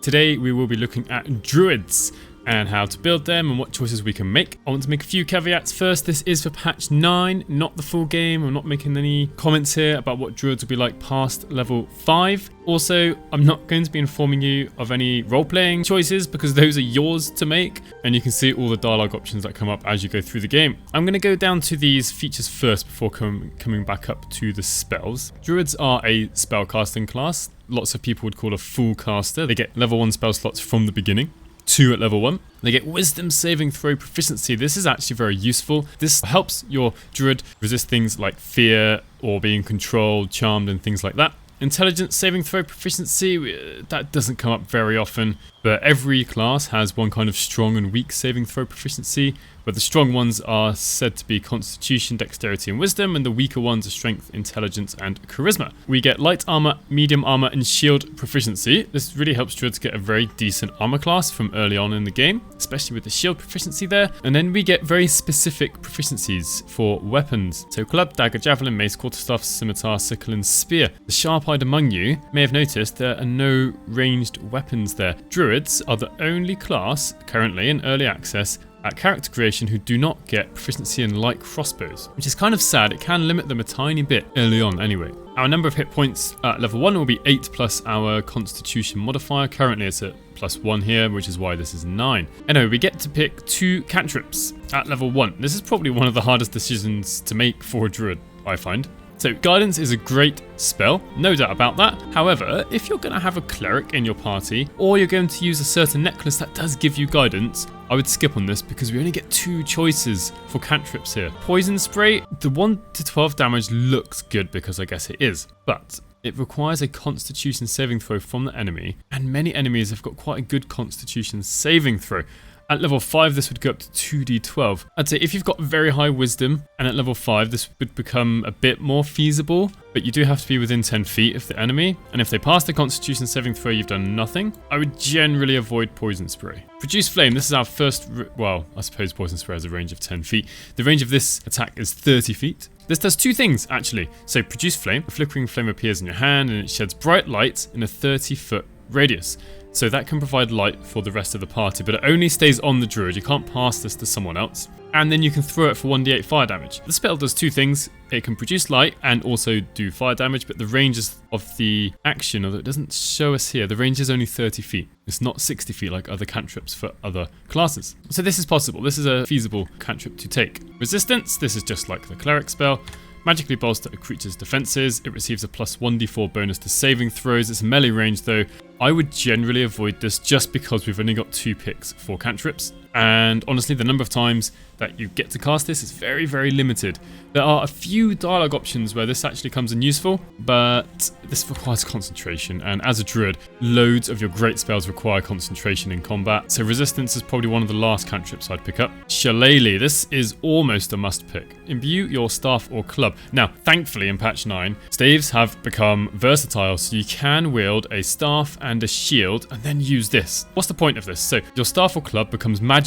Today we will be looking at Druids and how to build them and what choices we can make. I want to make a few caveats first. This is for patch 9, not the full game. I'm not making any comments here about what Druids will be like past level 5. Also, I'm not going to be informing you of any role-playing choices because those are yours to make, and you can see all the dialogue options that come up as you go through the game. I'm going to go down to these features first before coming back up to the spells. Druids are a spellcasting class. Lots of people would call a full caster. They get level 1 spell slots from the beginning. 2 at level 1. They get wisdom saving throw proficiency. This is actually very useful. This helps your druid resist things like fear or being controlled, charmed and things like that. Intelligence saving throw proficiency, that doesn't come up very often, but every class has one kind of strong and weak saving throw proficiency, where the strong ones are said to be constitution, dexterity and wisdom, and the weaker ones are strength, intelligence and charisma. We get light armor, medium armor and shield proficiency. This really helps druids get a very decent armor class from early on in the game, especially with the shield proficiency there. And then we get very specific proficiencies for weapons. So club, dagger, javelin, mace, quarterstaff, scimitar, sickle and spear. The sharp-eyed among you may have noticed there are no ranged weapons there. Druids are the only class currently in early access at character creation who do not get proficiency in light crossbows, which is kind of sad. It can limit them a tiny bit early on anyway. Our number of hit points at level 1 will be 8 plus our constitution modifier. Currently it's at +1 here, which is why this is 9. Anyway, we get to pick 2 cantrips at level 1. This is probably one of the hardest decisions to make for a druid, I find. So guidance is a great spell, no doubt about that. However, if you're going to have a cleric in your party, or you're going to use a certain necklace that does give you guidance, I would skip on this because we only get 2 choices for cantrips here. Poison spray, the 1 to 12 damage looks good because I guess it is, but it requires a constitution saving throw from the enemy, and many enemies have got quite a good constitution saving throw. At level 5, this would go up to 2d12. I'd say if you've got very high wisdom, and at level 5, this would become a bit more feasible, but you do have to be within 10 feet of the enemy, and if they pass the constitution saving throw, you've done nothing. I would generally avoid poison spray. Produce flame, this is our first, well, I suppose poison spray has a range of 10 feet. The range of this attack is 30 feet. This does 2 things, actually. So produce flame, a flickering flame appears in your hand, and it sheds bright light in a 30-foot radius. So that can provide light for the rest of the party, but it only stays on the druid. You can't pass this to someone else. And then you can throw it for 1d8 fire damage. The spell does 2 things. It can produce light and also do fire damage, but the range of the action, although it doesn't show us here, the range is only 30 feet. It's not 60 feet like other cantrips for other classes. So this is possible. This is a feasible cantrip to take. Resistance, this is just like the cleric spell. Magically bolster a creature's defenses. It receives a plus 1d4 bonus to saving throws. It's melee range though. I would generally avoid this just because we've only got 2 picks for cantrips. And honestly, the number of times that you get to cast this is very, very limited. There are a few dialogue options where this actually comes in useful, but this requires concentration. And as a druid, loads of your great spells require concentration in combat. So resistance is probably one of the last cantrips I'd pick up. Shillelagh, this is almost a must pick. Imbue your staff or club. Now, thankfully in patch 9, staves have become versatile, so you can wield a staff and a shield and then use this. What's the point of this? So your staff or club becomes magical.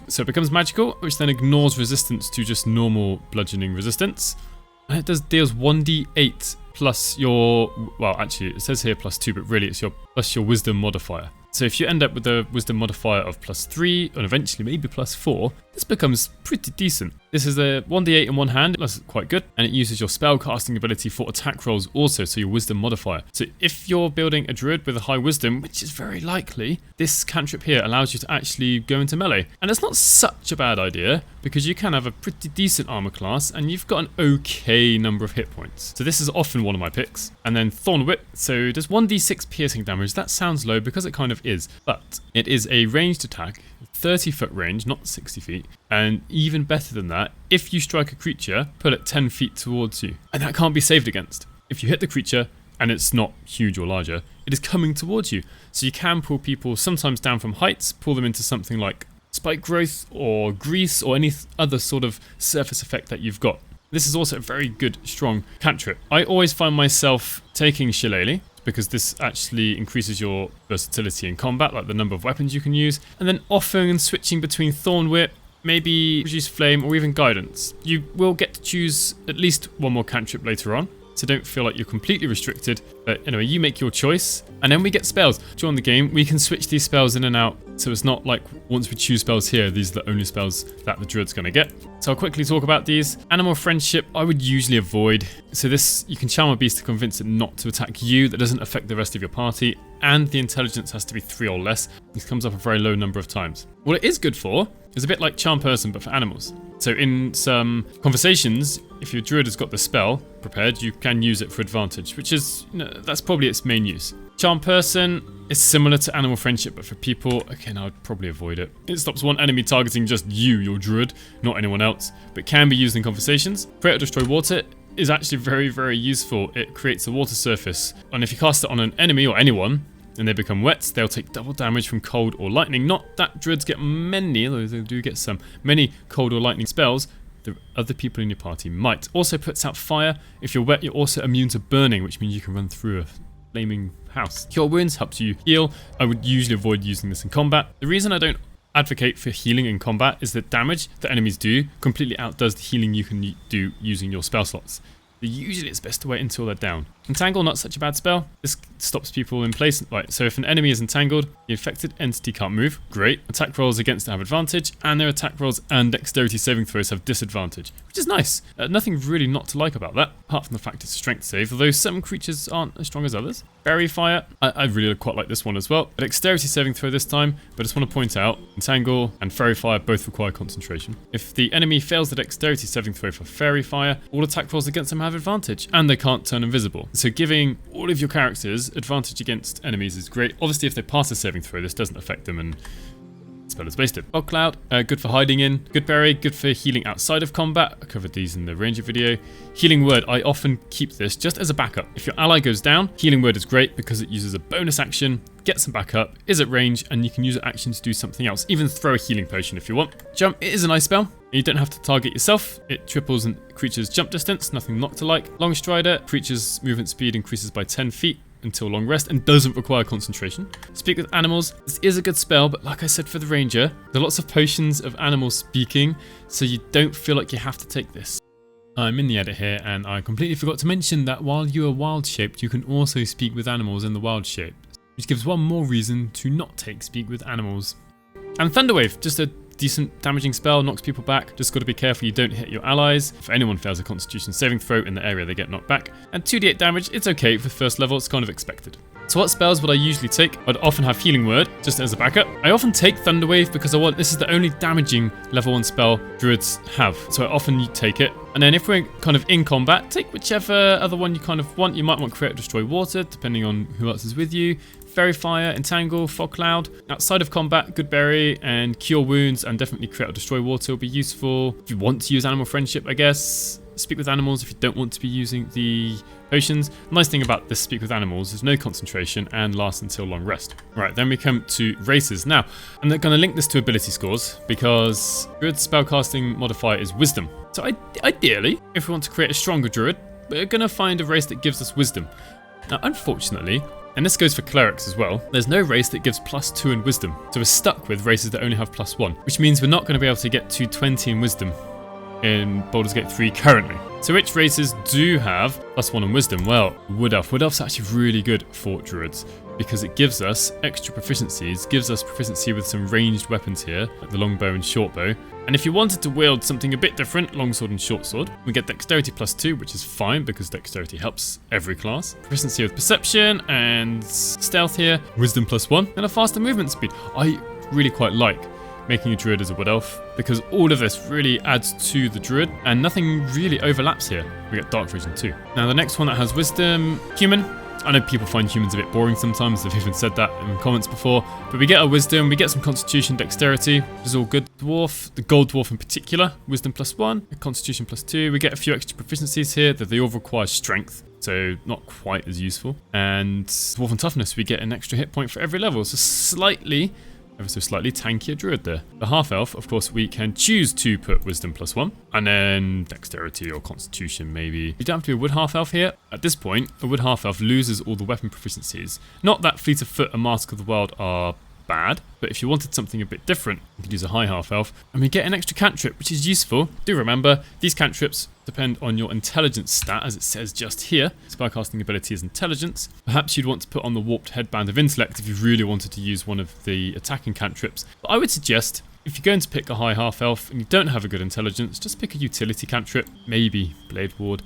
So it becomes magical, which then ignores resistance to just normal bludgeoning resistance. And it deals 1d8 plus your, well actually it says here +2, but really it's plus your wisdom modifier. So if you end up with a wisdom modifier of +3 and eventually maybe +4, this becomes pretty decent. This is a 1d8 in one hand, that's quite good, and it uses your spell casting ability for attack rolls also, so your wisdom modifier. So if you're building a druid with a high wisdom, which is very likely, this cantrip here allows you to actually go into melee. And it's not such a bad idea, because you can have a pretty decent armor class, and you've got an okay number of hit points. So this is often one of my picks. And then Thorn Whip, so does 1d6 piercing damage. That sounds low because it kind of is, but it is a ranged attack, 30-foot range, not 60 feet, and even better than that, if you strike a creature, pull it 10 feet towards you, and that can't be saved against. If you hit the creature, and it's not huge or larger, it is coming towards you, so you can pull people sometimes down from heights, pull them into something like spike growth or grease or any other sort of surface effect that you've got. This is also a very good, strong cantrip. I always find myself taking Shillelagh, because this actually increases your versatility in combat, like the number of weapons you can use, and then often switching between Thorn Whip, maybe Produce Flame, or even Guidance. You will get to choose at least one more cantrip later on, so don't feel like you're completely restricted. But anyway, you make your choice. And then we get spells. During the game, we can switch these spells in and out. So it's not like once we choose spells here, these are the only spells that the Druid's going to get. So I'll quickly talk about these. Animal Friendship, I would usually avoid. So this, you can charm a beast to convince it not to attack you. That doesn't affect the rest of your party. And the intelligence has to be 3 or less. This comes up a very low number of times. What it is good for is a bit like Charm Person, but for animals. So in some conversations, if your Druid has got the spell prepared, you can use it for advantage, which is, that's probably its main use. Charm Person is similar to Animal Friendship, but for people, again, I would probably avoid it. It stops one enemy targeting just you, your Druid, not anyone else, but can be used in conversations. Create or Destroy Water is actually very, very useful. It creates a water surface, and if you cast it on an enemy or anyone, and they become wet, they'll take double damage from cold or lightning. Not that Druids get many, although they do get some, many cold or lightning spells. The other people in your party might. Also puts out fire. If you're wet, you're also immune to burning, which means you can run through a flaming house. Cure Wounds helps you heal. I would usually avoid using this in combat. The reason I don't advocate for healing in combat is that damage that enemies do completely outdoes the healing you can do using your spell slots. So usually it's best to wait until they're down. Entangle, not such a bad spell. This stops people in place. Right, so if an enemy is entangled, the affected entity can't move. Great. Attack rolls against it have advantage, and their attack rolls and dexterity saving throws have disadvantage, which is nice. Nothing really not to like about that, apart from the fact it's a strength save, although some creatures aren't as strong as others. Fairy Fire, I really quite like this one as well. A dexterity saving throw this time, but I just want to point out, Entangle and Fairy Fire both require concentration. If the enemy fails the dexterity saving throw for Fairy Fire, all attack rolls against them have advantage, and they can't turn invisible. So giving all of your characters advantage against enemies is great. Obviously, if they pass a saving throw, this doesn't affect them and spell is wasted. Fog Cloud, good for hiding in. Good Berry, good for healing outside of combat. I covered these in the Ranger video. Healing Word, I often keep this just as a backup. If your ally goes down, Healing Word is great because it uses a bonus action, gets some backup, is at range, and you can use an action to do something else. Even throw a healing potion if you want. Jump, it is a nice spell. You don't have to target yourself. It triples a creature's jump distance, nothing not to like. Long Strider, creature's movement speed increases by 10 feet until long rest and doesn't require concentration. Speak with Animals, this is a good spell, but like I said for the Ranger, there are lots of potions of animal speaking, so you don't feel like you have to take this. I'm in the edit here, and I completely forgot to mention that while you are wild shaped, you can also speak with animals in the wild shape, which gives one more reason to not take speak with animals. And Thunderwave, just a decent damaging spell, knocks people back. Just got to be careful you don't hit your allies. If anyone fails a constitution saving throw in the area, they get knocked back. And 2d8 damage, it's okay for first level, it's kind of expected. So what spells would I usually take? I'd often have Healing Word, just as a backup. I often take Thunderwave because this is the only damaging level 1 spell Druids have. So I often take it. And then if we're kind of in combat, take whichever other one you kind of want. You might want Create or Destroy Water, depending on who else is with you. Fairy Fire, Entangle, Fog Cloud. Outside of combat, Good Berry and Cure Wounds, and definitely Create or Destroy Water will be useful. If you want to use Animal Friendship, I guess. Speak with Animals if you don't want to be using the potions. Nice thing about this Speak with Animals is no concentration and lasts until long rest. Right, then we come to races. Now, I'm going to link this to ability scores because Druid spellcasting modifier is Wisdom. So ideally, if we want to create a stronger Druid, we're going to find a race that gives us Wisdom. Now, unfortunately, and this goes for clerics as well, there's no race that gives +2 in wisdom. So we're stuck with races that only have +1, which means we're not going to be able to get to 20 in wisdom in Baldur's Gate 3 currently. So which races do have +1 in wisdom? Well, Wood Elf. Wood Elf's actually really good for Druids because it gives us extra proficiencies, gives us proficiency with some ranged weapons here, like the longbow and shortbow. And if you wanted to wield something a bit different, longsword and shortsword, we get dexterity +2, which is fine because dexterity helps every class. Proficiency with perception and stealth here, wisdom +1, and a faster movement speed. I really quite like making a druid as a wood elf because all of this really adds to the druid and nothing really overlaps here. We get dark vision too. Now the next one that has wisdom, human. I know people find humans a bit boring sometimes, they've even said that in the comments before, but we get our wisdom, we get some constitution, dexterity, which is all good. Dwarf, the gold dwarf in particular, wisdom +1, constitution +2, we get a few extra proficiencies here that they all require strength, so not quite as useful. And dwarf and toughness, we get an extra hit point for every level, so ever so slightly tankier druid there. The half elf, of course, we can choose to put wisdom +1 and then dexterity or constitution maybe. You don't have to be a wood half elf here. At this point, a wood half elf loses all the weapon proficiencies. Not that Fleet of Foot and Mask of the Wild are bad, but if you wanted something a bit different, you could use a high half-elf, and we get an extra cantrip, which is useful. Do remember, these cantrips depend on your intelligence stat, as it says just here. Spellcasting ability is intelligence. Perhaps you'd want to put on the warped headband of intellect if you really wanted to use one of the attacking cantrips. But I would suggest, if you're going to pick a high half-elf and you don't have a good intelligence, just pick a utility cantrip, maybe Blade Ward.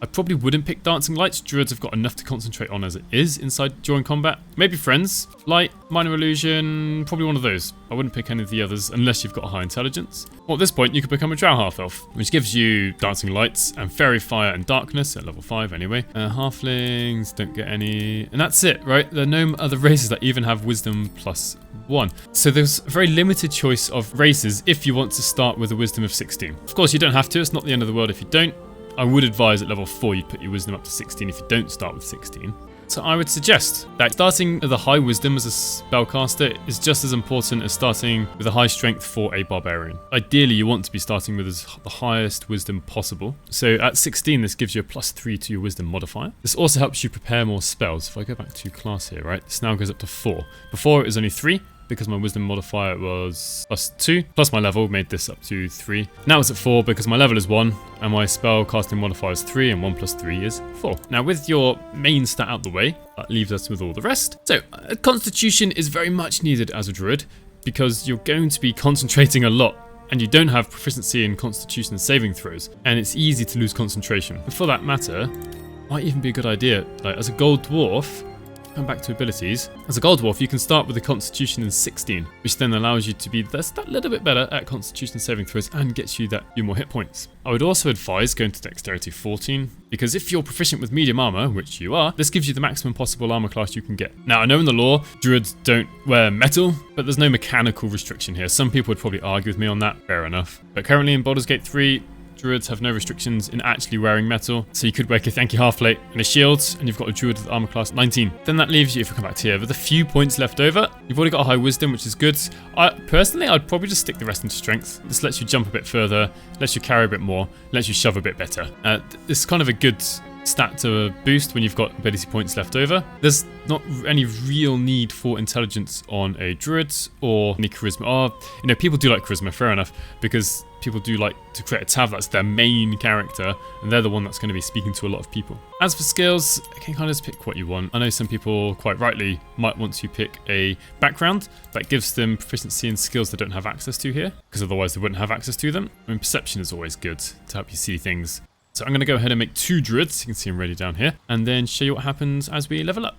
I probably wouldn't pick Dancing Lights. Druids have got enough to concentrate on as it is inside during combat. Maybe Friends, Light, Minor Illusion, probably one of those. I wouldn't pick any of the others unless you've got a high intelligence. Well, at this point, you could become a Drow Half-Elf, which gives you Dancing Lights and Fairy Fire and Darkness at level 5 anyway. Halflings don't get any, and that's it, right? There are no other races that even have Wisdom +1. So there's a very limited choice of races if you want to start with a Wisdom of 16. Of course, you don't have to. It's not the end of the world if you don't. I would advise at level 4 you'd put your wisdom up to 16 if you don't start with 16. So I would suggest that starting with a high wisdom as a spellcaster is just as important as starting with a high strength for a barbarian. Ideally, you want to be starting with the highest wisdom possible. So at 16, this gives you a +3 to your wisdom modifier. This also helps you prepare more spells. If I go back to class here, right, this now goes up to 4. Before it was only 3. Because my wisdom modifier was +2, plus my level made this up to 3. Now it's at 4 because my level is 1, and my spell casting modifier is 3, and 1 + 3 is 4. Now with your main stat out the way, that leaves us with all the rest. So, Constitution is very much needed as a Druid, because you're going to be concentrating a lot, and you don't have proficiency in Constitution saving throws, and it's easy to lose concentration. And for that matter, it might even be a good idea, like as a Gold Dwarf, come back to abilities. As a Gold Dwarf, you can start with a Constitution in 16, which then allows you to be just that little bit better at Constitution saving throws and gets you that few more hit points. I would also advise going to Dexterity 14, because if you're proficient with medium armor, which you are, this gives you the maximum possible armor class you can get. Now, I know in the lore, Druids don't wear metal, but there's no mechanical restriction here. Some people would probably argue with me on that, fair enough. But currently in Baldur's Gate 3, Druids have no restrictions in actually wearing metal, so you could wear Githyanki half-plate and a shield, and you've got a Druid with armor class 19. Then that leaves you, if we come back to here, with a few points left over. You've already got a high wisdom, which is good. Personally, I'd probably just stick the rest into strength. This lets you jump a bit further, lets you carry a bit more, lets you shove a bit better. This is kind of a good stat to boost when you've got ability points left over. There's not any real need for intelligence on a Druid or any charisma. Or, people do like charisma, fair enough, because people do like to create a Tav that's their main character, and they're the one that's going to be speaking to a lot of people. As for skills, you can kind of just pick what you want. I know some people, quite rightly, might want to pick a background that gives them proficiency in skills they don't have access to here, because otherwise they wouldn't have access to them. I mean, perception is always good to help you see things. So I'm going to go ahead and make 2 Druids, you can see them ready down here, and then show you what happens as we level up.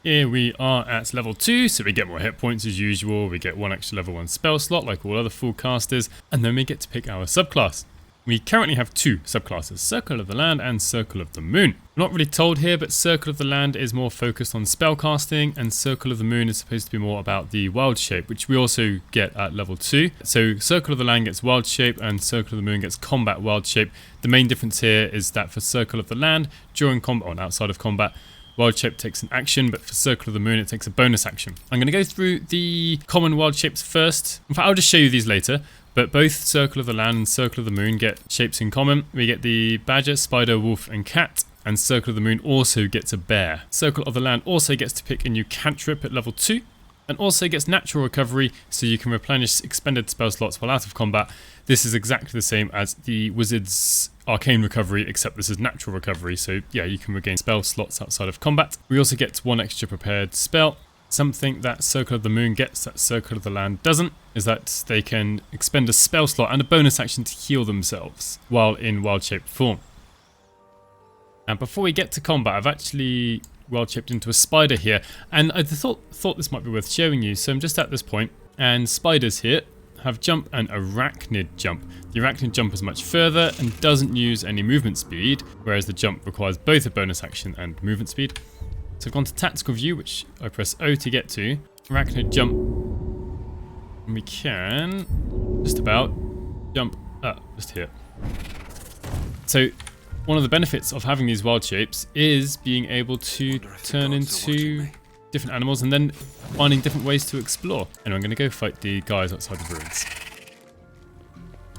Here we are at level 2, so we get more hit points as usual, we get 1 extra level 1 spell slot like all other full casters, and then we get to pick our subclass. We currently have 2 subclasses, Circle of the Land and Circle of the Moon. I'm not really told here, but Circle of the Land is more focused on spellcasting, and Circle of the Moon is supposed to be more about the Wildshape, which we also get at level 2. So Circle of the Land gets Wildshape, and Circle of the Moon gets Combat Wildshape. The main difference here is that for Circle of the Land, during combat, or outside of combat, Wildshape takes an action, but for Circle of the Moon, it takes a bonus action. I'm going to go through the common Wildshapes first. In fact, I'll just show you these later. But both Circle of the Land and Circle of the Moon get shapes in common. We get the badger, spider, wolf, and cat. And Circle of the Moon also gets a bear. Circle of the Land also gets to pick a new cantrip at level 2. And also gets natural recovery, so you can replenish expended spell slots while out of combat. This is exactly the same as the wizard's arcane recovery, except this is natural recovery. So yeah, you can regain spell slots outside of combat. We also get 1 extra prepared spell. Something that Circle of the Moon gets that Circle of the Land doesn't is that they can expend a spell slot and a bonus action to heal themselves while in wild-shaped form. And before we get to combat, I've actually wild-shaped into a spider here, and I thought this might be worth showing you. So I'm just at this point, and spiders here have jump and arachnid jump. The arachnid jump is much further and doesn't use any movement speed, whereas the jump requires both a bonus action and movement speed. So I've gone to tactical view, which I press O to get to. Arachnid jump. And we can just about jump up, just here. So one of the benefits of having these wild shapes is being able to turn into different animals and then finding different ways to explore. And I'm going to go fight the guys outside the ruins.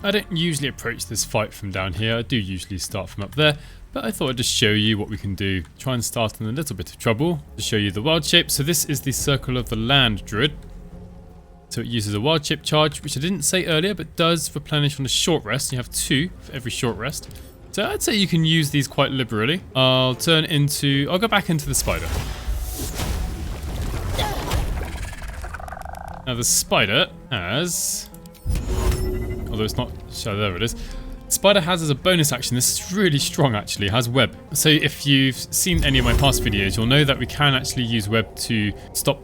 I don't usually approach this fight from down here. I do usually start from up there. But I thought I'd just show you what we can do. Try and start in a little bit of trouble to show you the wild shape. So this is the Circle of the Land Druid. So it uses a Wildshape charge, which I didn't say earlier, but does replenish on a short rest. You have 2 for every short rest. So I'd say you can use these quite liberally. I'll go back into the spider. Now the spider has, although it's not, so there it is. Spider has as a bonus action, this is really strong actually, it has web. So if you've seen any of my past videos, you'll know that we can actually use web to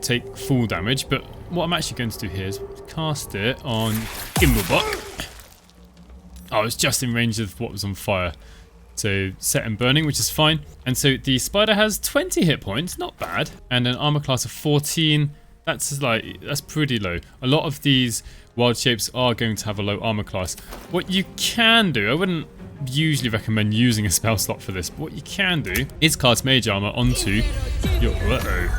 take full damage, but what I'm actually going to do here is cast it on Gimblebok. Oh, it's just in range of what was on fire. So set and burning, which is fine. And so the spider has 20 hit points, not bad, and an armor class of 14. That's pretty low. A lot of these wild shapes are going to have a low armor class. What you can do, I wouldn't usually recommend using a spell slot for this, but what you can do is cast mage armor onto your, or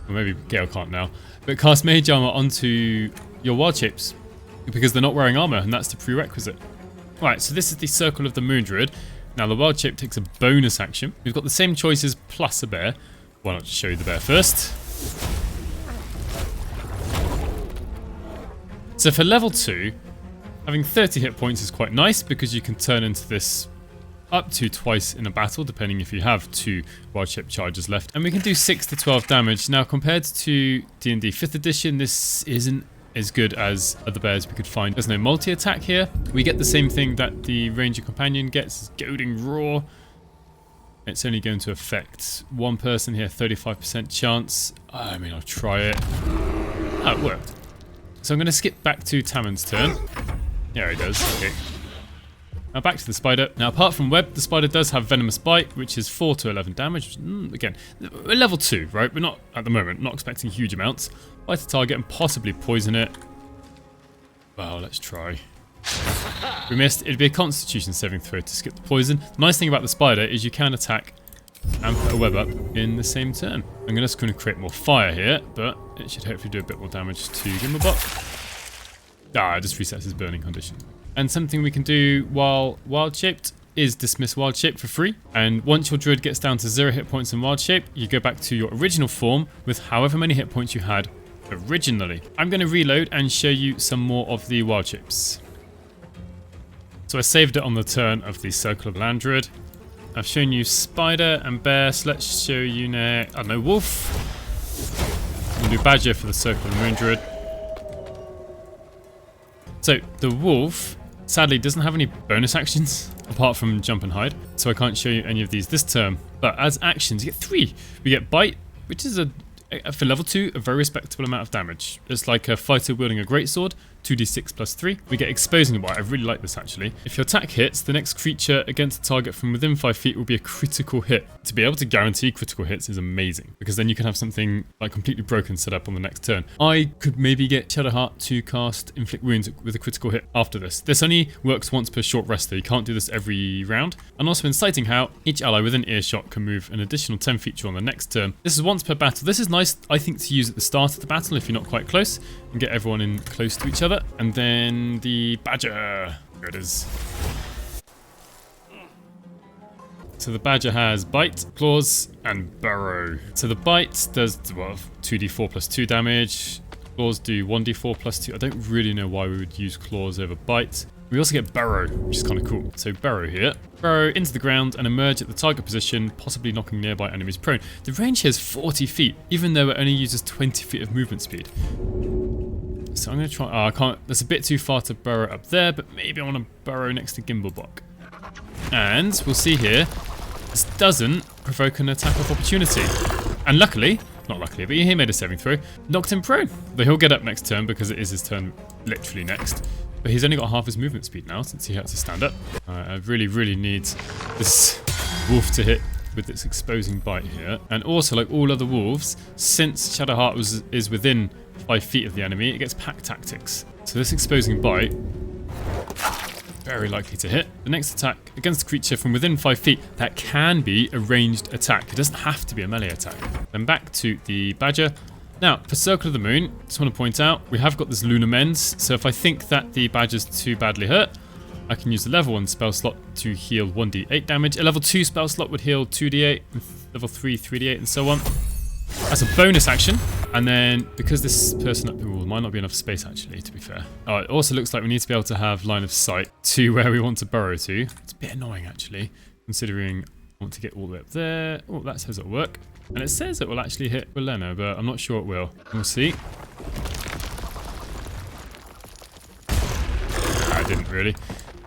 maybe Gale can't now, but cast mage armor onto your wild shapes because they're not wearing armor, and that's the prerequisite. Right, so this is the Circle of the Moon Druid. Now the wild shape takes a bonus action. We've got the same choices plus a bear. Why not just show you the bear first? So for level 2, having 30 hit points is quite nice because you can turn into this up to twice in a battle, depending if you have 2 Wildshape charges left. And we can do 6 to 12 damage. Now compared to D&D 5th edition, this isn't as good as other bears we could find. There's no multi-attack here. We get the same thing that the Ranger Companion gets, Goading Roar. It's only going to affect one person here, 35% chance. I mean, I'll try it. Oh, it worked. So I'm going to skip back to Tammond's turn. Yeah, he does. Okay. Now back to the spider. Now apart from web, the spider does have venomous bite, which is 4 to 11 damage. Again, we're level 2, right? We're not, at the moment, not expecting huge amounts. Bite a target and possibly poison it. Well, let's try. We missed. It'd be a constitution saving throw to skip the poison. The nice thing about the spider is you can attack and put a web up in the same turn. I'm just going to create more fire here, but it should hopefully do a bit more damage to Gimblebok. Ah, it just resets his burning condition. And something we can do while wild shaped is dismiss wild shape for free. And once your druid gets down to 0 hit points in wild shape, you go back to your original form with however many hit points you had originally. I'm going to reload and show you some more of the wild shapes. So I saved it on the turn of the Circle of Land Druid. I've shown you spider and bear, so let's show you now, I don't know, wolf. We'll do badger for the Circle of the Moon Druid. So the wolf sadly doesn't have any bonus actions apart from jump and hide, so I can't show you any of these this turn. But as actions, you get 3. We get bite, which is for level 2, a very respectable amount of damage. It's like a fighter wielding a greatsword, 2d6 plus 3. We get exposing bite. I really like this actually. If your attack hits, the next creature against a target from within 5 feet will be a critical hit. To be able to guarantee critical hits is amazing, because then you can have something like completely broken set up on the next turn. I could maybe get Shadowheart to cast Inflict Wounds with a critical hit after this. This only works once per short rest though. You can't do this every round. And also inciting how each ally within earshot can move an additional 10 feet on the next turn. This is once per battle. This is nice, I think, to use at the start of the battle if you're not quite close, and get everyone in close to each other. And then the badger. Here it is. So the badger has bite, claws, and burrow. So the bite does, well, 2d4 plus 2 damage. Claws do 1d4 plus 2. I don't really know why we would use claws over bite. We also get burrow, which is kind of cool. So burrow here. Burrow into the ground and emerge at the target position, possibly knocking nearby enemies prone. The range here is 40 feet, even though it only uses 20 feet of movement speed. So I'm going to try... Oh, I can't... That's a bit too far to burrow up there, but maybe I want to burrow next to Gimblebok. And we'll see here, this doesn't provoke an attack of opportunity. And luckily, not luckily, but he made a saving throw, knocked him prone. But he'll get up next turn because it is his turn literally next. But he's only got half his movement speed now since he had to stand up. I really, really need this wolf to hit with its exposing bite here. And also, like all other wolves, since Shadowheart is within 5 feet of the enemy, it gets pack tactics. So this exposing bite, very likely to hit. The next attack against a creature from within 5 feet, that can be a ranged attack. It doesn't have to be a melee attack. Then back to the badger. Now, for Circle of the Moon, just want to point out, we have got this Lunar Mends, so if I think that the badger's too badly hurt, I can use the level 1 spell slot to heal 1d8 damage. A level 2 spell slot would heal 2d8, level 3, 3d8, and so on. That's a bonus action. And then, because this person up here might not be enough space actually, to be fair. Oh, it also looks like we need to be able to have line of sight to where we want to burrow to. It's a bit annoying actually, considering I want to get all the way up there. Oh, that says it'll work. And it says it will actually hit Belena, but I'm not sure it will. We'll see. I didn't really.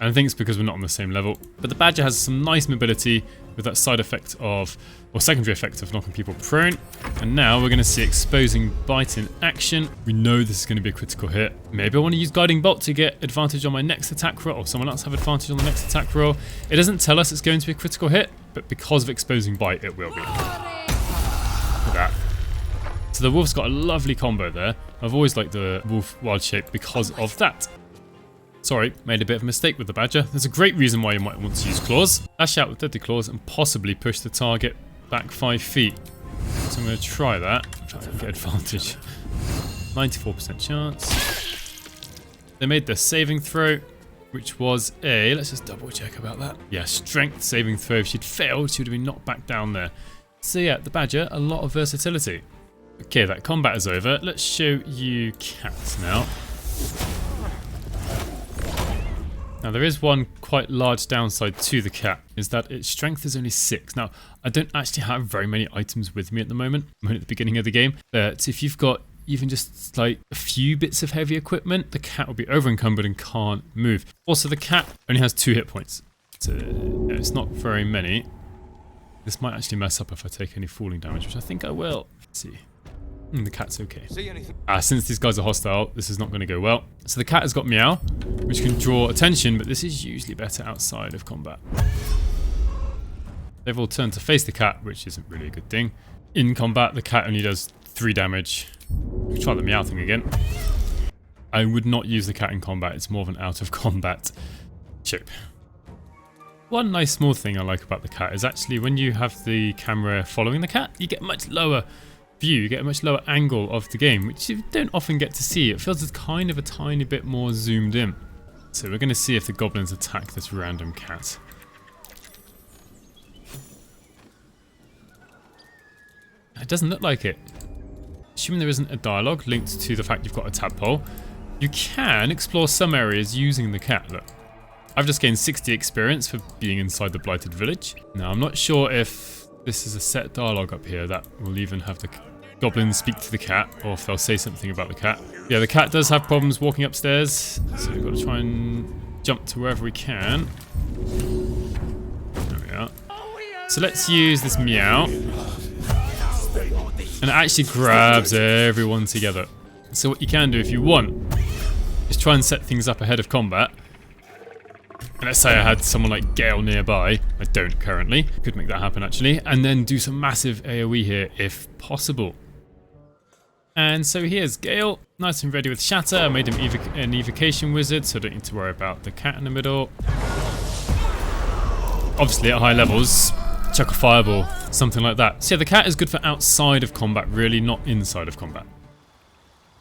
And I think it's because we're not on the same level. But the Badger has some nice mobility with that side effect of, or secondary effect of knocking people prone. And now we're going to see Exposing Bite in action. We know this is going to be a critical hit. Maybe I want to use Guiding Bolt to get advantage on my next attack roll, or someone else have advantage on the next attack roll. It doesn't tell us it's going to be a critical hit, but because of Exposing Bite, it will be. Look at that. So the Wolf's got a lovely combo there. I've always liked the Wolf Wildshape because of that. Sorry, made a bit of a mistake with the Badger. There's a great reason why you might want to use Claws. Lash out with Deadly Claws and possibly push the target back 5 feet. So I'm going to try that. Try to get advantage. 94% chance. They made their saving throw, which was a... Let's just double check about that. Yeah, strength saving throw. If she'd failed, she would have been knocked back down there. So yeah, the Badger, a lot of versatility. Okay, that combat is over. Let's show you Cat now. Now there is one quite large downside to the Cat, is that its strength is only 6. Now, I don't actually have very many items with me at the moment. I'm at the beginning of the game. But if you've got even just like a few bits of heavy equipment, the Cat will be over encumbered and can't move. Also, the Cat only has 2 hit points. So it's not very many. This might actually mess up if I take any falling damage, which I think I will. Let's see. The Cat's okay. Since these guys are hostile, this is not going to go well. So the Cat has got Meow, which can draw attention, but this is usually better outside of combat. They've all turned to face the Cat, which isn't really a good thing. In combat, the Cat only does 3 damage. We'll try the Meow thing again. I would not use the Cat in combat. It's more of an out of combat shape. One nice small thing I like about the Cat is actually when you have the camera following the Cat, you get much lower view, you get a much lower angle of the game, which you don't often get to see. It feels it's kind of a tiny bit more zoomed in. So we're going to see if the goblins attack this random Cat. It doesn't look like it. Assuming there isn't a dialogue linked to the fact you've got a tadpole, you can explore some areas using the Cat. Look, I've just gained 60 experience for being inside the Blighted Village. Now, I'm not sure if this is a set dialogue up here that will even have the goblins speak to the Cat, or if they'll say something about the Cat. Yeah, the Cat does have problems walking upstairs, so we've got to try and jump to wherever we can. There we are. So let's use this Meow. And it actually grabs everyone together. So what you can do if you want is try and set things up ahead of combat. And let's say I had someone like Gale nearby. I don't currently. Could make that happen actually. And then do some massive AoE here if possible. And so here's Gale, nice and ready with Shatter. I made him an evocation wizard, so I don't need to worry about the Cat in the middle. Obviously at high levels, chuck a fireball, something like that. So yeah, the Cat is good for outside of combat, really, not inside of combat.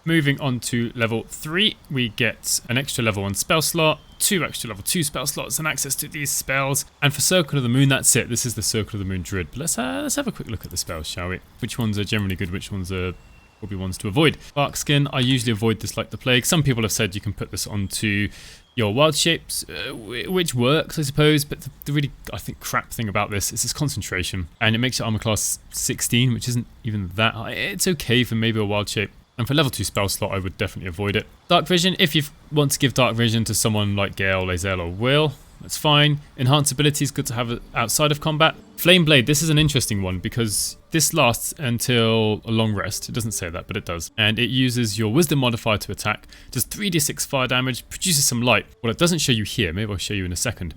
Moving on to level 3, we get an extra level 1 spell slot, 2 extra level 2 spell slots, and access to these spells. And for Circle of the Moon, that's it. This is the Circle of the Moon Druid. But let's have a quick look at the spells, shall we? Which ones are generally good, which ones are probably ones to avoid. Bark Skin, I usually avoid this like the plague. Some people have said you can put this onto your wild shapes, which works, I suppose, but the really, I think, crap thing about this is its concentration. And it makes your armor class 16, which isn't even that high. It's okay for maybe a wild shape. And for level 2 spell slot, I would definitely avoid it. Dark Vision, if you want to give Dark Vision to someone like Gale, Lae'zel, or Will, that's fine. Enhanced ability is good to have it outside of combat. Flame Blade, this is an interesting one because this lasts until a long rest. It doesn't say that, but it does. And it uses your Wisdom modifier to attack. Does 3d6 fire damage, produces some light. What it doesn't show you here, maybe I'll show you in a second,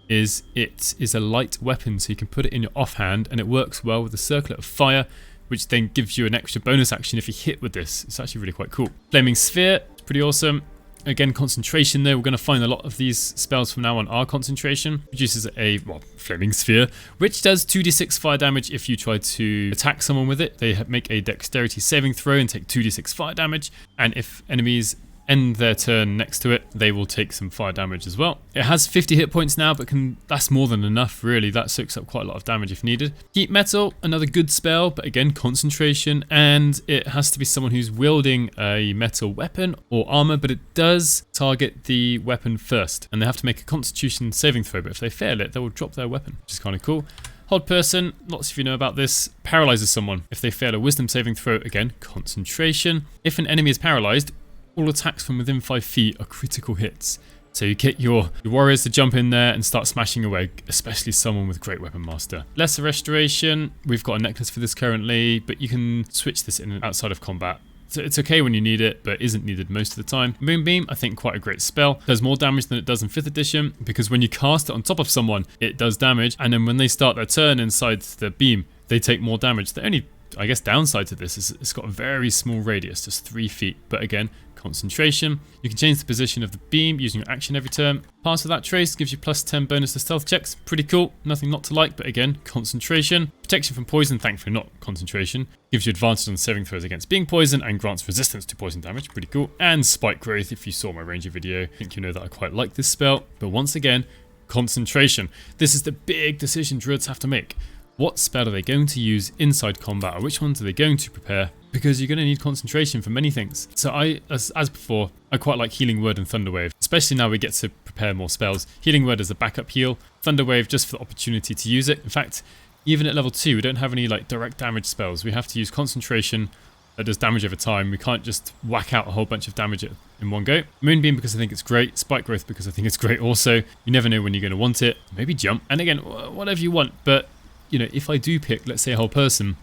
is it is a light weapon, so you can put it in your offhand, and it works well with the Circlet of Fire, which then gives you an extra bonus action if you hit with this. It's actually really quite cool. Flaming Sphere, it's pretty awesome. Again, concentration there. We're going to find a lot of these spells from now on are concentration. Produces a, Flaming Sphere, which does 2d6 fire damage if you try to attack someone with it. They make a dexterity saving throw and take 2d6 fire damage. And if enemies end their turn next to it, they will take some fire damage as well. It has 50 hit points now, but that's more than enough, really. That soaks up quite a lot of damage if needed. Keep Metal, another good spell, but again, concentration, and it has to be someone who's wielding a metal weapon or armor, but it does target the weapon first, and they have to make a constitution saving throw, but if they fail it, they will drop their weapon, which is kind of cool. Hold Person, lots of you know about this, paralyzes someone. If they fail a wisdom saving throw, again, concentration. If an enemy is paralyzed, all attacks from within 5 feet are critical hits. So you get your warriors to jump in there and start smashing away, especially someone with Great Weapon Master. Lesser Restoration, we've got a necklace for this currently, but you can switch this in and outside of combat. So it's okay when you need it, but isn't needed most of the time. Moonbeam, I think quite a great spell. Does more damage than it does in 5th edition, because when you cast it on top of someone, it does damage, and then when they start their turn inside the beam, they take more damage. The only, I guess, downside to this is it's got a very small radius, just 3 feet, but again, concentration. You can change the position of the beam using your action every turn. Pass Without Trace gives you +10 bonus to stealth checks. Pretty cool. Nothing not to like, but again, concentration. Protection from poison, thankfully not concentration. Gives you advantage on saving throws against being poisoned and grants resistance to poison damage. Pretty cool. And Spike Growth, if you saw my Ranger video, I think you know that I quite like this spell. But once again, concentration. This is the big decision Druids have to make. What spell are they going to use inside combat, or which ones are they going to prepare? Because you're going to need concentration for many things. So as before, I quite like Healing Word and Thunder Wave, especially now we get to prepare more spells. Healing Word is a backup heal, Thunder Wave just for the opportunity to use it. In fact, even at level 2, we don't have any like direct damage spells. We have to use concentration that does damage over time. We can't just whack out a whole bunch of damage in one go. Moonbeam because I think it's great, Spike Growth because I think it's great also. You never know when you're going to want it. Maybe Jump, and again, whatever you want, but you know, if I do pick, let's say, a Whole Person,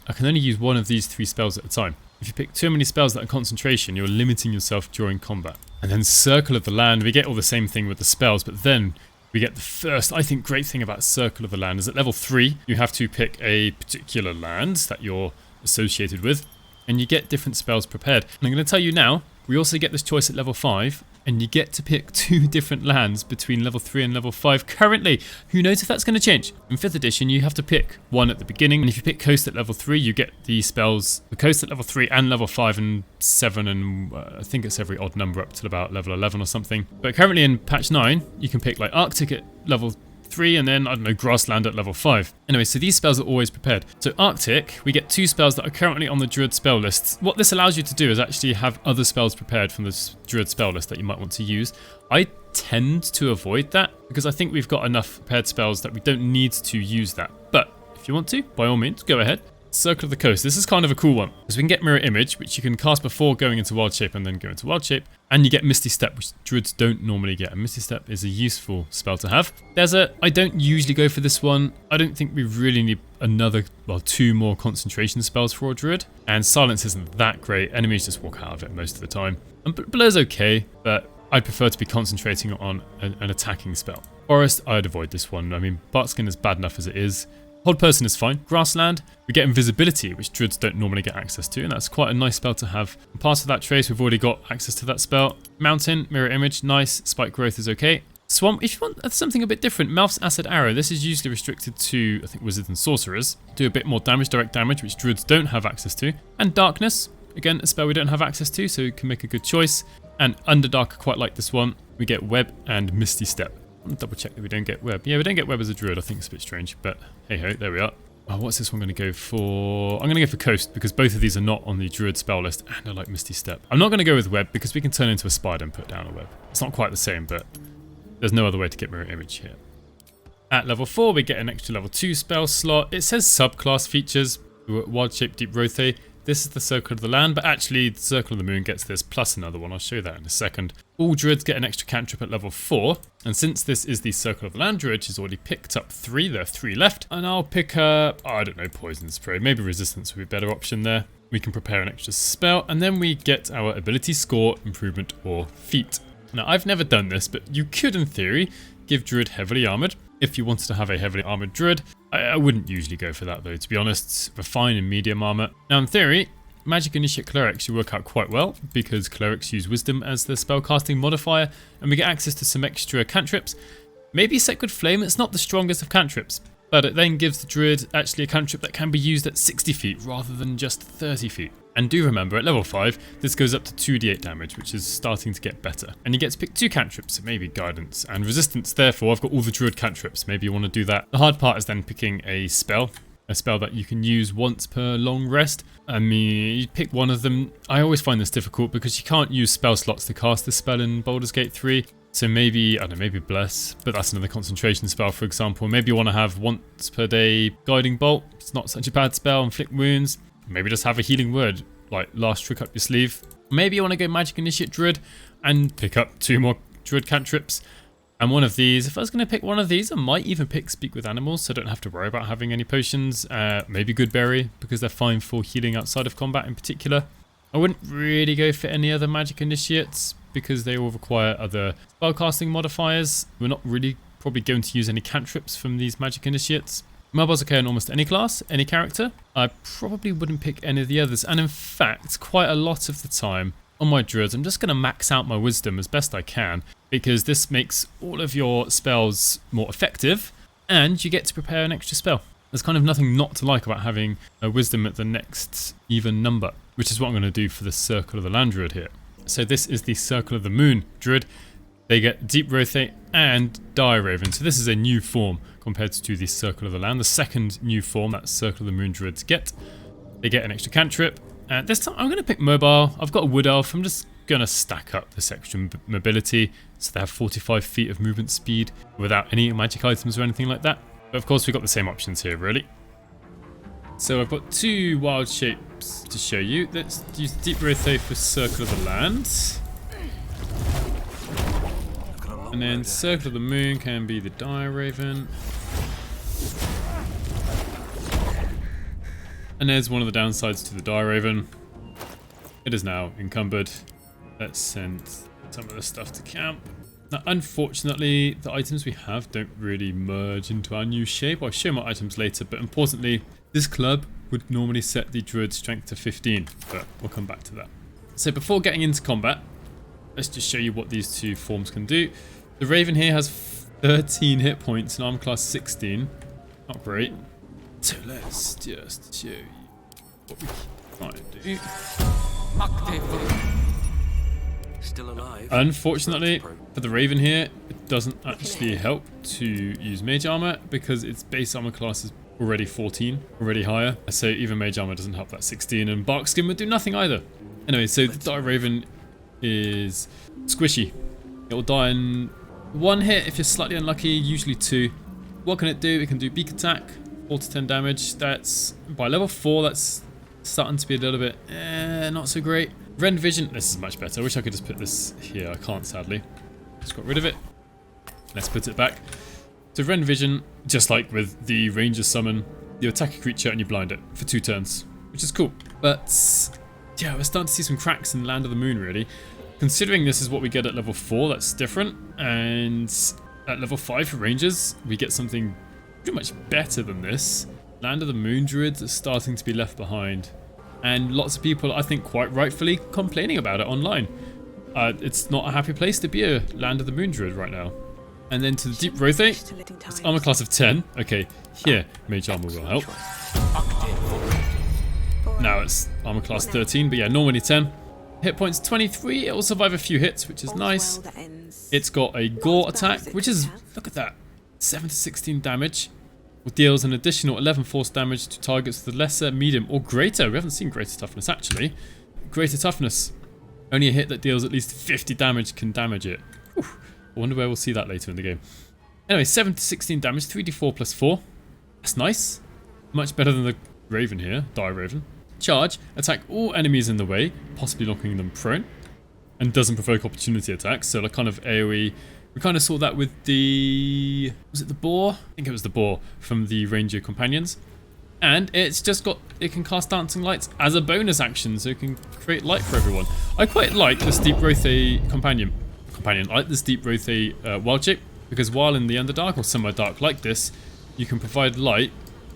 I can only use one of these 3 spells at a time. If you pick too many spells that are concentration, you're limiting yourself during combat. And then Circle of the Land, we get all the same thing with the spells, but then we get the first, I think, great thing about Circle of the Land is at level 3, you have to pick a particular land that you're associated with, and you get different spells prepared. And I'm going to tell you now, we also get this choice at level 5, and you get to pick 2 different lands between level 3 and level 5 currently. Who knows if that's going to change? In 5th edition, you have to pick one at the beginning, and if you pick Coast at level 3, you get the spells for Coast at level 3 and level 5 and 7, and I think it's every odd number up till about level 11 or something. But currently in patch 9, you can pick like Arctic at level 3 and then, I don't know, Grassland at level 5. Anyway, so these spells are always prepared. So Arctic, we get 2 spells that are currently on the Druid spell list. What this allows you to do is actually have other spells prepared from the Druid spell list that you might want to use. I tend to avoid that because I think we've got enough prepared spells that we don't need to use that. But if you want to, by all means, go ahead. Circle of the Coast. This is kind of a cool one because we can get Mirror Image, which you can cast before going into Wildshape and then go into Wildshape, and you get Misty Step, which Druids don't normally get. And Misty Step is a useful spell to have. I don't usually go for this one. I don't think we really need another, well, 2 more concentration spells for a Druid. And Silence isn't that great. Enemies just walk out of it most of the time. And Blur's okay, but I'd prefer to be concentrating on an attacking spell. Forest, I'd avoid this one. I mean, Barkskin is bad enough as it is. Hold Person is fine. Grassland, we get Invisibility, which Druids don't normally get access to, and that's quite a nice spell to have. And Pass Without Trace, we've already got access to that spell. Mountain, Mirror Image, nice. Spike Growth is okay. Swamp, if you want something a bit different, Mouth's Acid Arrow, this is usually restricted to, I think, Wizards and Sorcerers. Do a bit more damage, direct damage, which Druids don't have access to. And Darkness, again, a spell we don't have access to, so you can make a good choice. And Underdark, I quite like this one. We get Web and Misty Step. I'll double check that we don't get Web. Yeah, we don't get Web as a Druid. I think it's a bit strange, but hey ho, there we are. Oh, what's this one going to go for? I'm going to go for Coast because both of these are not on the Druid spell list, and I like Misty Step. I'm not going to go with Web because we can turn into a spider and put down a web. It's not quite the same, but there's no other way to get Mirror Image here. At level 4, we get an extra level 2 spell slot. It says Subclass features, Wildshape, Deep Rotate. This is the Circle of the Land, but actually the Circle of the Moon gets this plus another one. I'll show you that in a second. All Druids get an extra cantrip at level 4, and since this is the Circle of the Land Druid, she's already picked up 3. There are 3 left, and I'll pick up, I don't know, Poison Spray. Maybe Resistance would be a better option there. We can prepare an extra spell, and then we get our Ability Score, Improvement, or Feat. Now, I've never done this, but you could, in theory, give Druid Heavily Armoured. If you wanted to have a Heavily Armoured Druid, I wouldn't usually go for that though, to be honest. Refine and Medium Armour. Now, in theory, Magic Initiate Clerics should work out quite well because Clerics use Wisdom as the spellcasting modifier, and we get access to some extra cantrips. Maybe Sacred Flame, it's not the strongest of cantrips, but it then gives the Druid actually a cantrip that can be used at 60 feet rather than just 30 feet. And do remember, at level 5, this goes up to 2d8 damage, which is starting to get better. And you get to pick 2 cantrips, so maybe Guidance and Resistance. Therefore, I've got all the Druid cantrips. Maybe you want to do that. The hard part is then picking a spell that you can use once per long rest. I mean, you pick one of them. I always find this difficult because you can't use spell slots to cast this spell in Baldur's Gate 3. So maybe, I don't know, maybe Bless, but that's another concentration spell, for example. Maybe you want to have once per day Guiding Bolt. It's not such a bad spell. Inflict Wounds. Maybe just have a Healing Word, like last trick up your sleeve. Maybe you want to go Magic Initiate Druid and pick up 2 more Druid cantrips. And one of these, if I was going to pick one of these, I might even pick Speak with Animals, so I don't have to worry about having any potions. Maybe Good Berry, because they're fine for healing outside of combat in particular. I wouldn't really go for any other Magic Initiates, because they all require other spellcasting modifiers. We're not really probably going to use any cantrips from these Magic Initiates. Mobile's okay on almost any class, any character. I probably wouldn't pick any of the others. And in fact, quite a lot of the time on my Druids, I'm just going to max out my Wisdom as best I can, because this makes all of your spells more effective, and you get to prepare an extra spell. There's kind of nothing not to like about having a Wisdom at the next even number, which is what I'm going to do for the Circle of the Land Druid here. So this is the Circle of the Moon Druid. They get Deep Rotate and Dire Raven. So this is a new form compared to the Circle of the Land. The second new form that Circle of the Moon Druids get. They get an extra cantrip. And this time I'm going to pick Mobile. I've got a Wood Elf. I'm just going to stack up this extra mobility. So they have 45 feet of movement speed without any magic items or anything like that. But of course we've got the same options here really. So I've got 2 wild shapes to show you. Let's use Deep Rotate for Circle of the Land. And then Circle of the Moon can be the Dire Raven. And there's one of the downsides to the Dire Raven. It is now encumbered. Let's send some of the stuff to camp. Now, unfortunately, the items we have don't really merge into our new shape. I'll show my items later, but importantly, this club would normally set the Druid strength to 15, but we'll come back to that. So before getting into combat, let's just show you what these 2 forms can do. The Raven here has 13 hit points and armor class 16. Not great. So let's just show you what we can try and do. Still alive. Unfortunately, for the Raven here, it doesn't actually help to use Mage Armor because its base armor class is already 14, already higher. So even Mage Armor doesn't help that 16, and Bark Skin would do nothing either. Anyway, so the Dire Raven is squishy. It will die in 1 hit if you're slightly unlucky, usually 2. What can it do? It can do Beak Attack, 4 to 10 damage. That's by level 4, that's starting to be a little bit not so great. Rend Vision, this is much better. I wish I could just put this here. I can't, sadly. Just got rid of it. Let's put it back. So Rend Vision, just like with the Ranger Summon, you attack a creature and you blind it for 2 turns, which is cool. But yeah, we're starting to see some cracks in Land of the Moon, really. Considering this is what we get at level 4, that's different. And at level 5 for Rangers, we get something pretty much better than this. Land of the Moon Druids are starting to be left behind. And lots of people, I think quite rightfully, complaining about it online. It's not a happy place to be a Land of the Moon Druid right now. And then to the Deep Rotate, it's armor class of 10. Okay, here, Mage Armor will help. Now it's armor class 13, but yeah, normally 10. Hit points 23, it will survive a few hits, which is nice. It's got a Gore attack, which is, look at that, 7 to 16 damage. It deals an additional 11 force damage to targets with lesser, medium, or greater. We haven't seen greater toughness actually. Greater toughness. Only a hit that deals at least 50 damage can damage it. Whew. I wonder where we'll see that later in the game. Anyway, 7 to 16 damage, 3d4 plus 4. That's nice. Much better than the Raven here, Dire Raven. Charge, attack all enemies in the way, possibly knocking them prone, and doesn't provoke opportunity attacks, so like kind of AoE. We kind of saw that with the... was it the Boar? I think it was the Boar from the Ranger Companions. And it's just got... it can cast Dancing Lights as a bonus action, so it can create light for everyone. I quite like this Deep Rotate Companion. I like this Deep Rotate Wildshape, because while in the Underdark or somewhere dark like this, you can provide light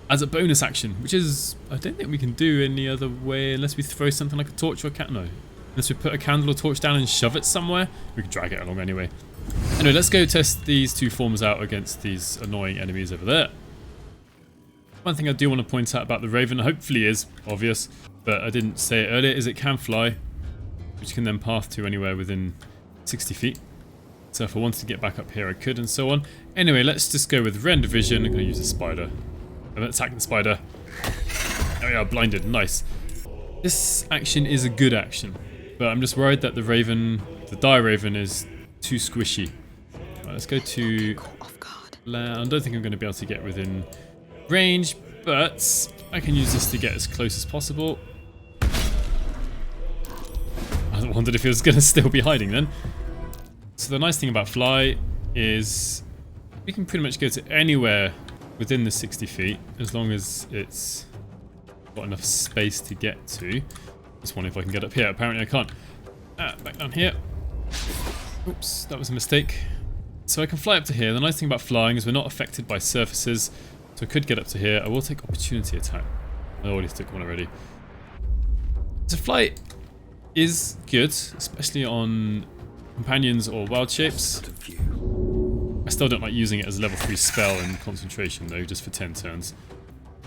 as a bonus action, which is, I don't think we can do any other way unless we throw something like a torch or a candle. No. Unless we put a candle or torch down and shove it somewhere. We can drag it along anyway. Anyway, let's go test these 2 forms out against these annoying enemies over there. One thing I do want to point out about the Raven, hopefully is obvious, but I didn't say it earlier, is it can fly, which can then path to anywhere within 60 feet. So if I wanted to get back up here, I could, and so on. Anyway, let's just go with rend vision. I'm going to use a spider. I'm going to attack the spider. There we are, blinded. Nice. This action is a good action, but I'm just worried that the raven, the dire raven, is too squishy. Right, let's go to land. I don't think I'm going to be able to get within range, but I can use this to get as close as possible. I wondered if he was going to still be hiding then. So the nice thing about fly is we can pretty much go to anywhere within the 60 feet as long as it's got enough space to get to. Just wondering if I can get up here. Apparently I can't. Back down here. Oops, that was a mistake. So I can fly up to here. The nice thing about flying is we're not affected by surfaces. So I could get up to here. I will take opportunity attack. I already took one already. So flight is good, especially on companions or wild shapes. I still don't like using it as a level 3 spell in concentration though, just for 10 turns.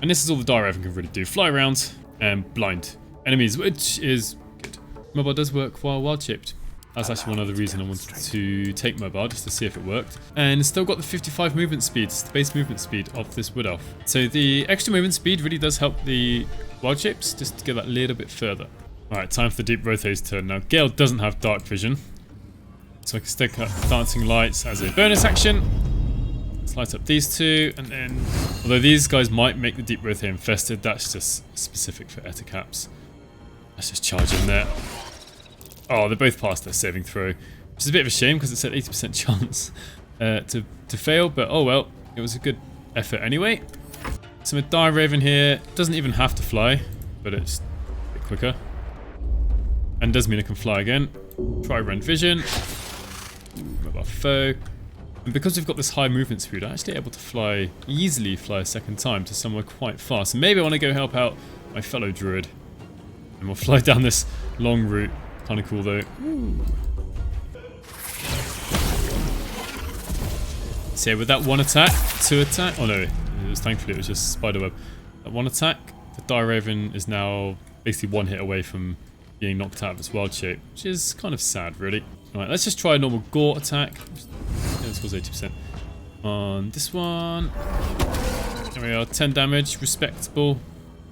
And this is all the dire raven can really do. Fly around and blind enemies, which is good. Mobile does work while wild shaped. That's actually one other reason I wanted to take mobile, just to see if it worked. And it's still got the 55 movement speed, it's the base movement speed of this wood elf. So the extra movement speed really does help the wild shapes, just to get that little bit further. Alright, time for the deep rotate's turn. Now Gale doesn't have dark vision, so I can stick up dancing lights as a bonus action. Let's light up these two, and then, although these guys might make the deep rotate infested, that's just specific for Etacaps. Let's just charge in there. Oh, they both passed their saving throw, which is a bit of a shame because it said 80% chance to fail, but oh well, it was a good effort anyway. So a dire raven here doesn't even have to fly, but it's a bit quicker, and does mean it can fly again. Try rend vision, mobile foe, and because we've got this high movement speed, I'm actually able to easily fly a second time to somewhere quite far. So maybe I want to go help out my fellow druid, and we'll fly down this long route. Kind of cool though. Ooh. So with that one attack, two attack. Oh no, thankfully it was just spiderweb. That one attack, the dire raven is now basically one hit away from being knocked out of its wild shape, which is kind of sad really. Alright, let's just try a normal gore attack. This was 80% on this one. There we are, 10 damage, respectable.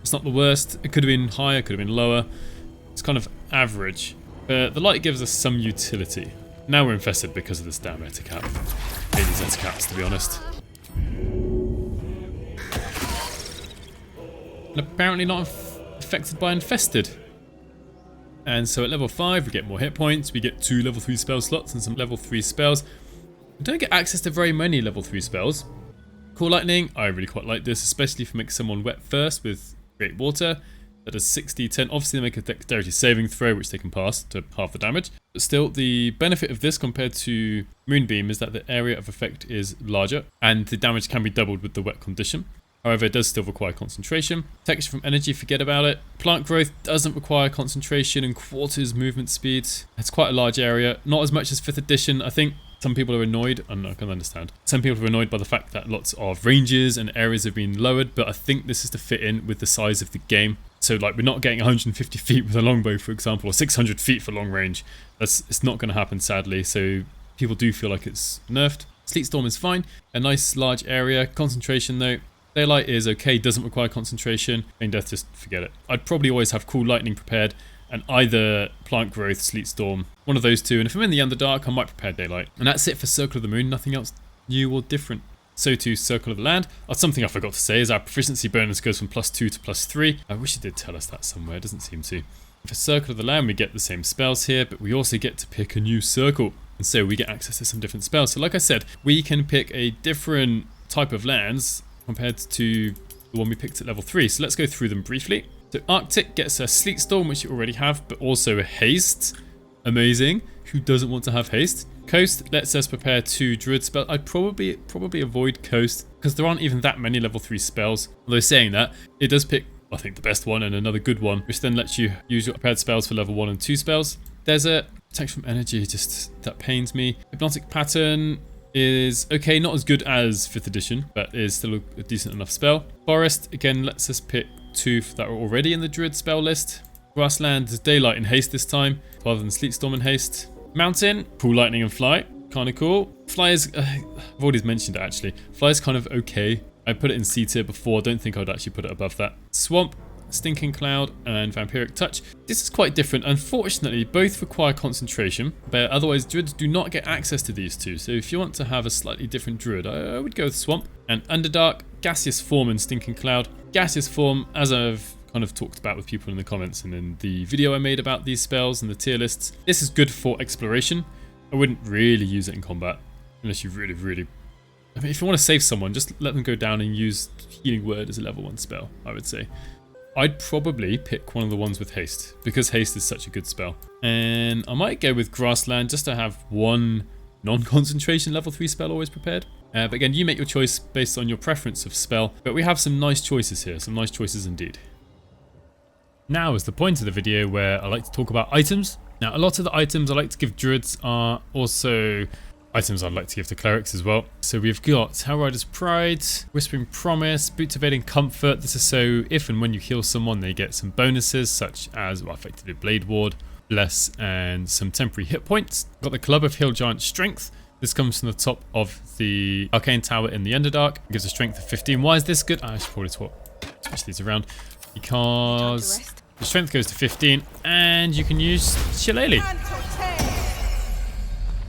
It's not the worst. It could have been higher, could have been lower. It's kind of average. The light gives us some utility. Now we're infested because of this damn Etacap. I hate these Etacaps, to be honest. And apparently not affected by infested. And so at level 5 we get more hit points, we get 2 level 3 spell slots and some level 3 spells. We don't get access to very many level 3 spells. Cool Lightning, I really quite like this, especially if you make someone wet first with Great Water. That is 60-10. Obviously they make a dexterity saving throw which they can pass to half the damage. But still, the benefit of this compared to Moonbeam is that the area of effect is larger and the damage can be doubled with the wet condition. However, it does still require concentration. Protection from energy, forget about it. Plant growth doesn't require concentration and quarters movement speed. It's quite a large area. Not as much as 5th edition. I think some people are annoyed, and I can understand. Some people are annoyed by the fact that lots of ranges and areas have been lowered, but I think this is to fit in with the size of the game. So like we're not getting 150 feet with a longbow, for example, or 600 feet for long range. It's not going to happen, sadly. So people do feel like it's nerfed. Sleet Storm is fine. A nice large area. Concentration though. Daylight is okay, doesn't require concentration. Main Death, just forget it. I'd probably always have Cool Lightning prepared and either Plant Growth, Sleet Storm, one of those two. And if I'm in the Underdark, I might prepare Daylight. And that's it for Circle of the Moon, nothing else new or different. So to Circle of the Land. Something I forgot to say is our proficiency bonus goes from +2 to +3. I wish it did tell us that somewhere, it doesn't seem to. For Circle of the Land, we get the same spells here, but we also get to pick a new circle. And so we get access to some different spells. So like I said, we can pick a different type of lands compared to the one we picked at level 3. So let's go through them briefly. So Arctic gets a Sleet Storm, which you already have, but also a Haste. Amazing. Who doesn't want to have Haste? Coast lets us prepare 2 Druid spells. I'd probably avoid Coast because there aren't even that many level 3 spells. Although saying that, it does pick, I think, the best one and another good one, which then lets you use your prepared spells for level 1 and 2 spells. Desert, protection from energy, just that pains me. Hypnotic Pattern is okay, not as good as 5th edition, but is still a decent enough spell. Forest, again, lets us pick two that are already in the Druid spell list. Grassland is Daylight and Haste this time, rather than Sleet Storm and Haste. Mountain, Cool Lightning and Fly. Kind of cool. Fly is, I've already mentioned it actually. Fly is kind of okay. I put it in C tier before. Don't think I would actually put it above that. Swamp, Stinking Cloud and Vampiric Touch. This is quite different. Unfortunately, both require concentration, but otherwise Druids do not get access to these two. So if you want to have a slightly different Druid, I would go with Swamp. And Underdark, Gaseous Form and Stinking Cloud. Gaseous Form, as I've kind of talked about with people in the comments and in the video I made about these spells and the tier lists, this is good for exploration. I wouldn't really use it in combat, unless you really... I mean, if you want to save someone, just let them go down and use Healing Word as a level 1 spell, I would say. I'd probably pick one of the ones with Haste, because Haste is such a good spell. And I might go with Grassland just to have one non-concentration level 3 spell always prepared. But again, you make your choice based on your preference of spell. But we have some nice choices here, some nice choices indeed. Now is the point of the video where I like to talk about items. Now, a lot of the items I like to give Druids are also items I'd like to give to Clerics as well. So we've got Hellrider's Pride, Whispering Promise, Boots of Aiding Comfort. This is so if and when you heal someone, they get some bonuses such as, well, effectively Blade Ward, Bless, and some temporary hit points. Got the Club of Hill Giant Strength. This comes from the top of the Arcane Tower in the Underdark. It gives a strength of 15. Why is this good? I should probably switch these around. Because the strength goes to 15 and you can use Shillelagh.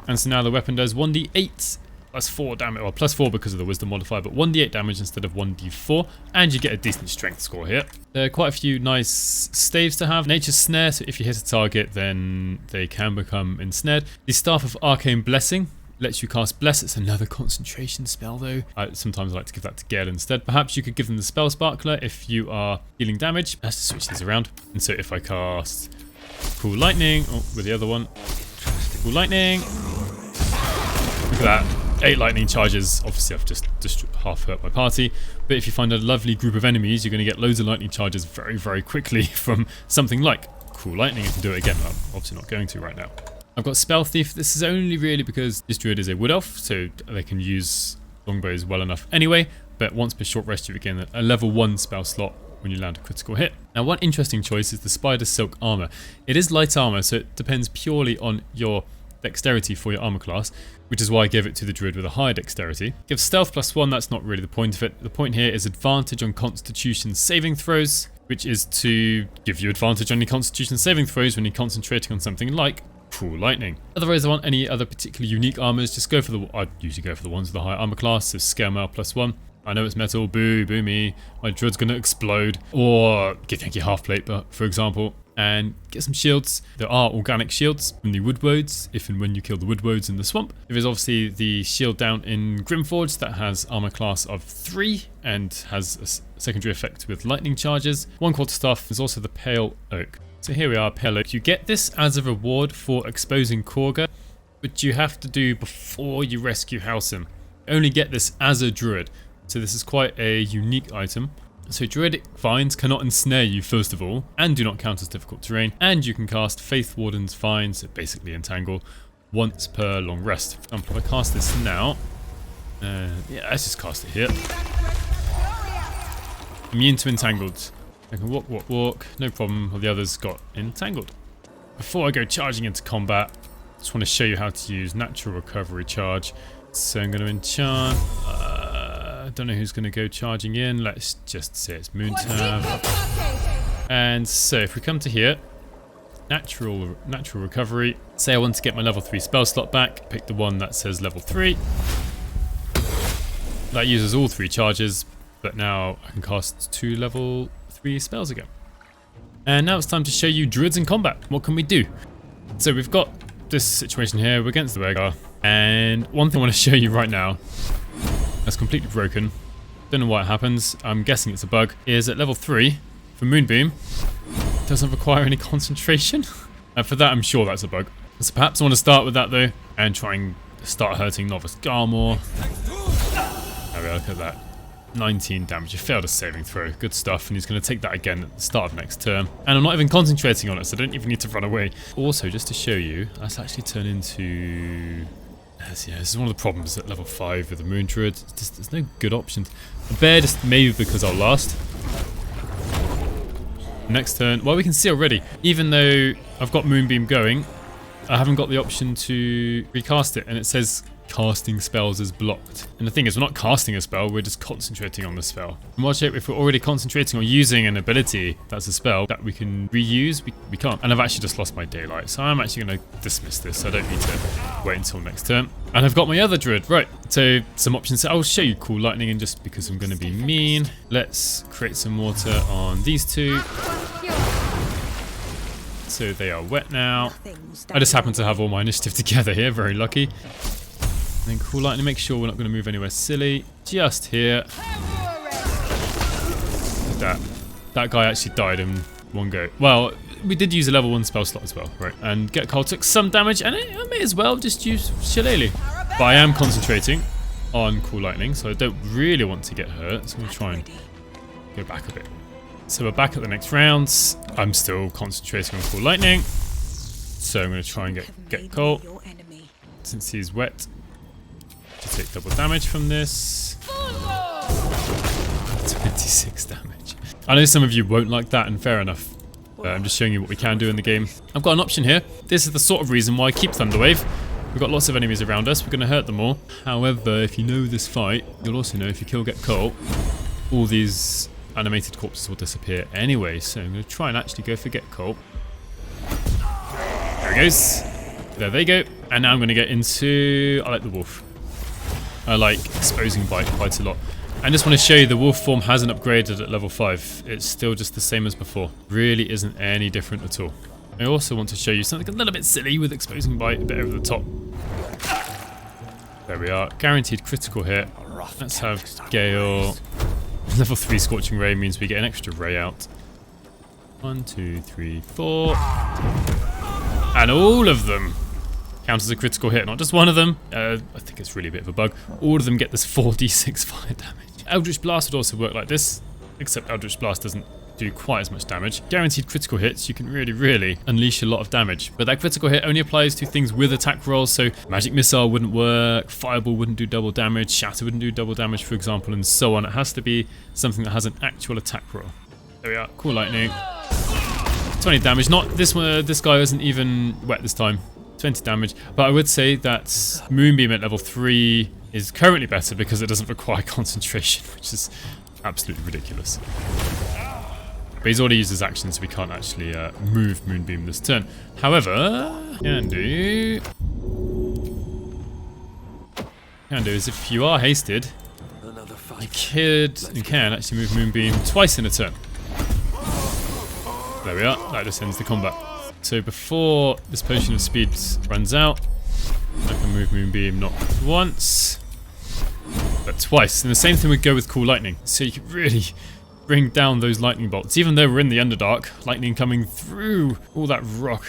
And so now the weapon does 1d8 plus 4 damage, or plus 4 because of the wisdom modifier, but 1d8 damage instead of 1d4, and you get a decent strength score here. There are quite a few nice staves to have. Nature's Snare, so if you hit a target, then they can become ensnared. The Staff of Arcane Blessing lets you cast Bless. It's another concentration spell though. I sometimes like to give that to Gale instead. Perhaps you could give them the Spell Sparkler if you are dealing damage. Let's just switch these around. And so if I cast Cool Lightning, with the other one, Cool Lightning. Look at that. 8 lightning charges. Obviously, I've just half hurt my party. But if you find a lovely group of enemies, you're going to get loads of lightning charges very quickly from something like Cool Lightning. You can do it again. I'm obviously not going to right now. I've got Spell Thief. This is only really because this Druid is a Wood Elf, so they can use longbows well enough anyway. But once per short rest, you again a level 1 spell slot when you land a critical hit. Now, one interesting choice is the Spider Silk Armor. It is light armor, so it depends purely on your dexterity for your armor class, which is why I gave it to the Druid with a higher dexterity. Give stealth +1, that's not really the point of it. The point here is advantage on constitution saving throws, which is to give you advantage on your constitution saving throws when you're concentrating on something like Cool Lightning. Otherwise, I want any other particularly unique armors, just go for the, I'd usually go for the ones with the higher armor class, so Scale Mail +1. I know it's metal, boo me, my Druid's gonna explode. Or give Yankee Half Plate, for example. And get some shields. There are organic shields from the Woodwoads, if and when you kill the Woodwoads in the swamp. There is obviously the shield down in Grimforge that has armor class of 3 and has a secondary effect with lightning charges. 1 quarterstaff. There's also the Pale Oak. So here we are, Pale Oak. You get this as a reward for exposing Korga, which you have to do before you rescue Halcyon. You only get this as a Druid, so this is quite a unique item. So Druidic Vines cannot ensnare you first of all, and do not count as difficult terrain, and you can cast Faith Warden's Vines, so basically entangle, once per long rest. For example, if I cast this now, yeah, let's just cast it here. Immune to entangled. I can walk, no problem, while the others got entangled. Before I go charging into combat, I just want to show you how to use Natural Recovery Charge. So I'm going to enchant. I don't know who's going to go charging in. Let's just say it's Moontav. And so if we come to here, natural recovery. Say I want to get my level 3 spell slot back. Pick the one that says level 3. That uses all 3 charges, but now I can cast 2 level 3 spells again. And now it's time to show you Druids in combat. What can we do? So we've got this situation here. We're against the Wergar. And one thing I want to show you right now that's completely broken. Don't know why it happens. I'm guessing it's a bug. Is at level 3 for Moonbeam. Doesn't require any concentration. And for that, I'm sure that's a bug. So perhaps I want to start with that though, and try and start hurting Novice Garmor. There we go, look at that. 19 damage. He failed a saving throw. Good stuff. And he's going to take that again at the start of next turn. And I'm not even concentrating on it, so I don't even need to run away. Also, just to show you, that's actually turned into... Yeah, this is one of the problems at level 5 with the Moon Druid. There's no good options. A bear, just maybe because I'll last. Next turn, well, we can see already, even though I've got Moonbeam going, I haven't got the option to recast it, and it says casting spells is blocked. And the thing is, we're not casting a spell, we're just concentrating on the spell. In Wildshape, if we're already concentrating or using an ability that's a spell that we can reuse, we can't. And I've actually just lost my daylight, so I'm actually going to dismiss this. I don't need to wait until next turn. And I've got my other druid. Right, so some options. I'll show you cool lightning, and just because I'm going to be mean, let's create some water on these two. So they are wet now. I just happen to have all my initiative together here, very lucky. And then cool lightning, make sure we're not going to move anywhere silly. Just here. That guy actually died in one go. Well, we did use a level 1 spell slot as well, right? And Get Cold took some damage, and I may as well just use Shillelagh. But I am concentrating on cool lightning, so I don't really want to get hurt. So I'm going to try and go back a bit. So we're back at the next round. I'm still concentrating on cool lightning. So I'm going to try and get Cold. Since he's wet, to take double damage from this. 26 damage. I know some of you won't like that, and fair enough. I'm just showing you what we can do in the game. I've got an option here. This is the sort of reason why I keep Thunderwave. We've got lots of enemies around us. We're going to hurt them all. However, if you know this fight, you'll also know if you kill Get Cold, all these animated corpses will disappear anyway. So I'm going to try and actually go for Get Cold. There he goes. There they go. And now I'm going to get into... I like the wolf. I like exposing bite quite a lot. I just want to show you the wolf form hasn't upgraded at level 5. It's still just the same as before. Really isn't any different at all. I also want to show you something a little bit silly with exposing bite a bit over the top. There we are. Guaranteed critical hit. Let's have Gale. Level 3 Scorching Ray means we get an extra ray out. 1, 2, 3, 4. And all of them count as a critical hit, not just one of them. I think it's really a bit of a bug. All of them get this 4d6 fire damage. Eldritch Blast would also work like this, except Eldritch Blast doesn't do quite as much damage. Guaranteed critical hits, you can really unleash a lot of damage. But that critical hit only applies to things with attack rolls, so Magic Missile wouldn't work, Fireball wouldn't do double damage, Shatter wouldn't do double damage, for example, and so on. It has to be something that has an actual attack roll. There we are, cool lightning. 20 damage, not this one, this guy isn't even wet this time. 20 damage, but I would say that Moonbeam at level 3 is currently better because it doesn't require concentration, which is absolutely ridiculous. But he's already used his action, so we can't actually move Moonbeam this turn. However, can do is if you are hasted, you can actually move Moonbeam twice in a turn. There we are, that just ends the combat. So before this potion of speed runs out, I can move Moonbeam not once, but twice. And the same thing would go with Cool Lightning. So you can really bring down those lightning bolts. Even though we're in the Underdark, lightning coming through all that rock,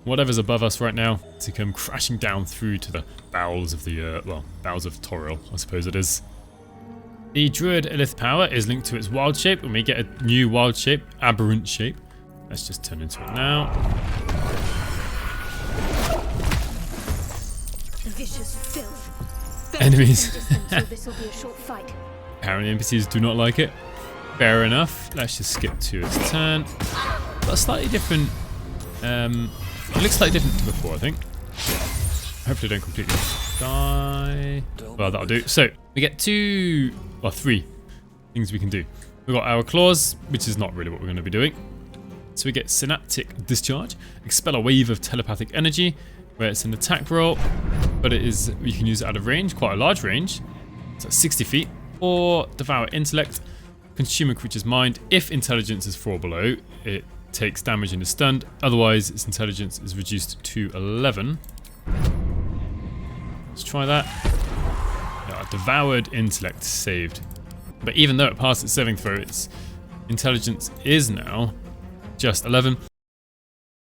whatever's above us right now, to come crashing down through to the bowels of the, bowels of Toril, I suppose it is. The Druid Illithid power is linked to its wild shape. When we get a new wild shape, aberrant shape, let's just turn into it now. Enemies. Apparently NPCs do not like it. Fair enough. Let's just skip to its turn. Got a slightly different... it looks slightly different to before, I think. Hopefully don't completely die. Well, that'll do. So, we get 3 things we can do. We've got our claws, which is not really what we're going to be doing. So we get Synaptic Discharge, expel a wave of telepathic energy, where it's an attack roll, but we can use it out of range, quite a large range, so 60 feet, or Devour Intellect, consume a creature's mind. If intelligence is 4 or below, it takes damage and is stunned, otherwise its intelligence is reduced to 11. Let's try that. Yeah, Devoured Intellect saved. But even though it passed its saving throw, its intelligence is now just 11.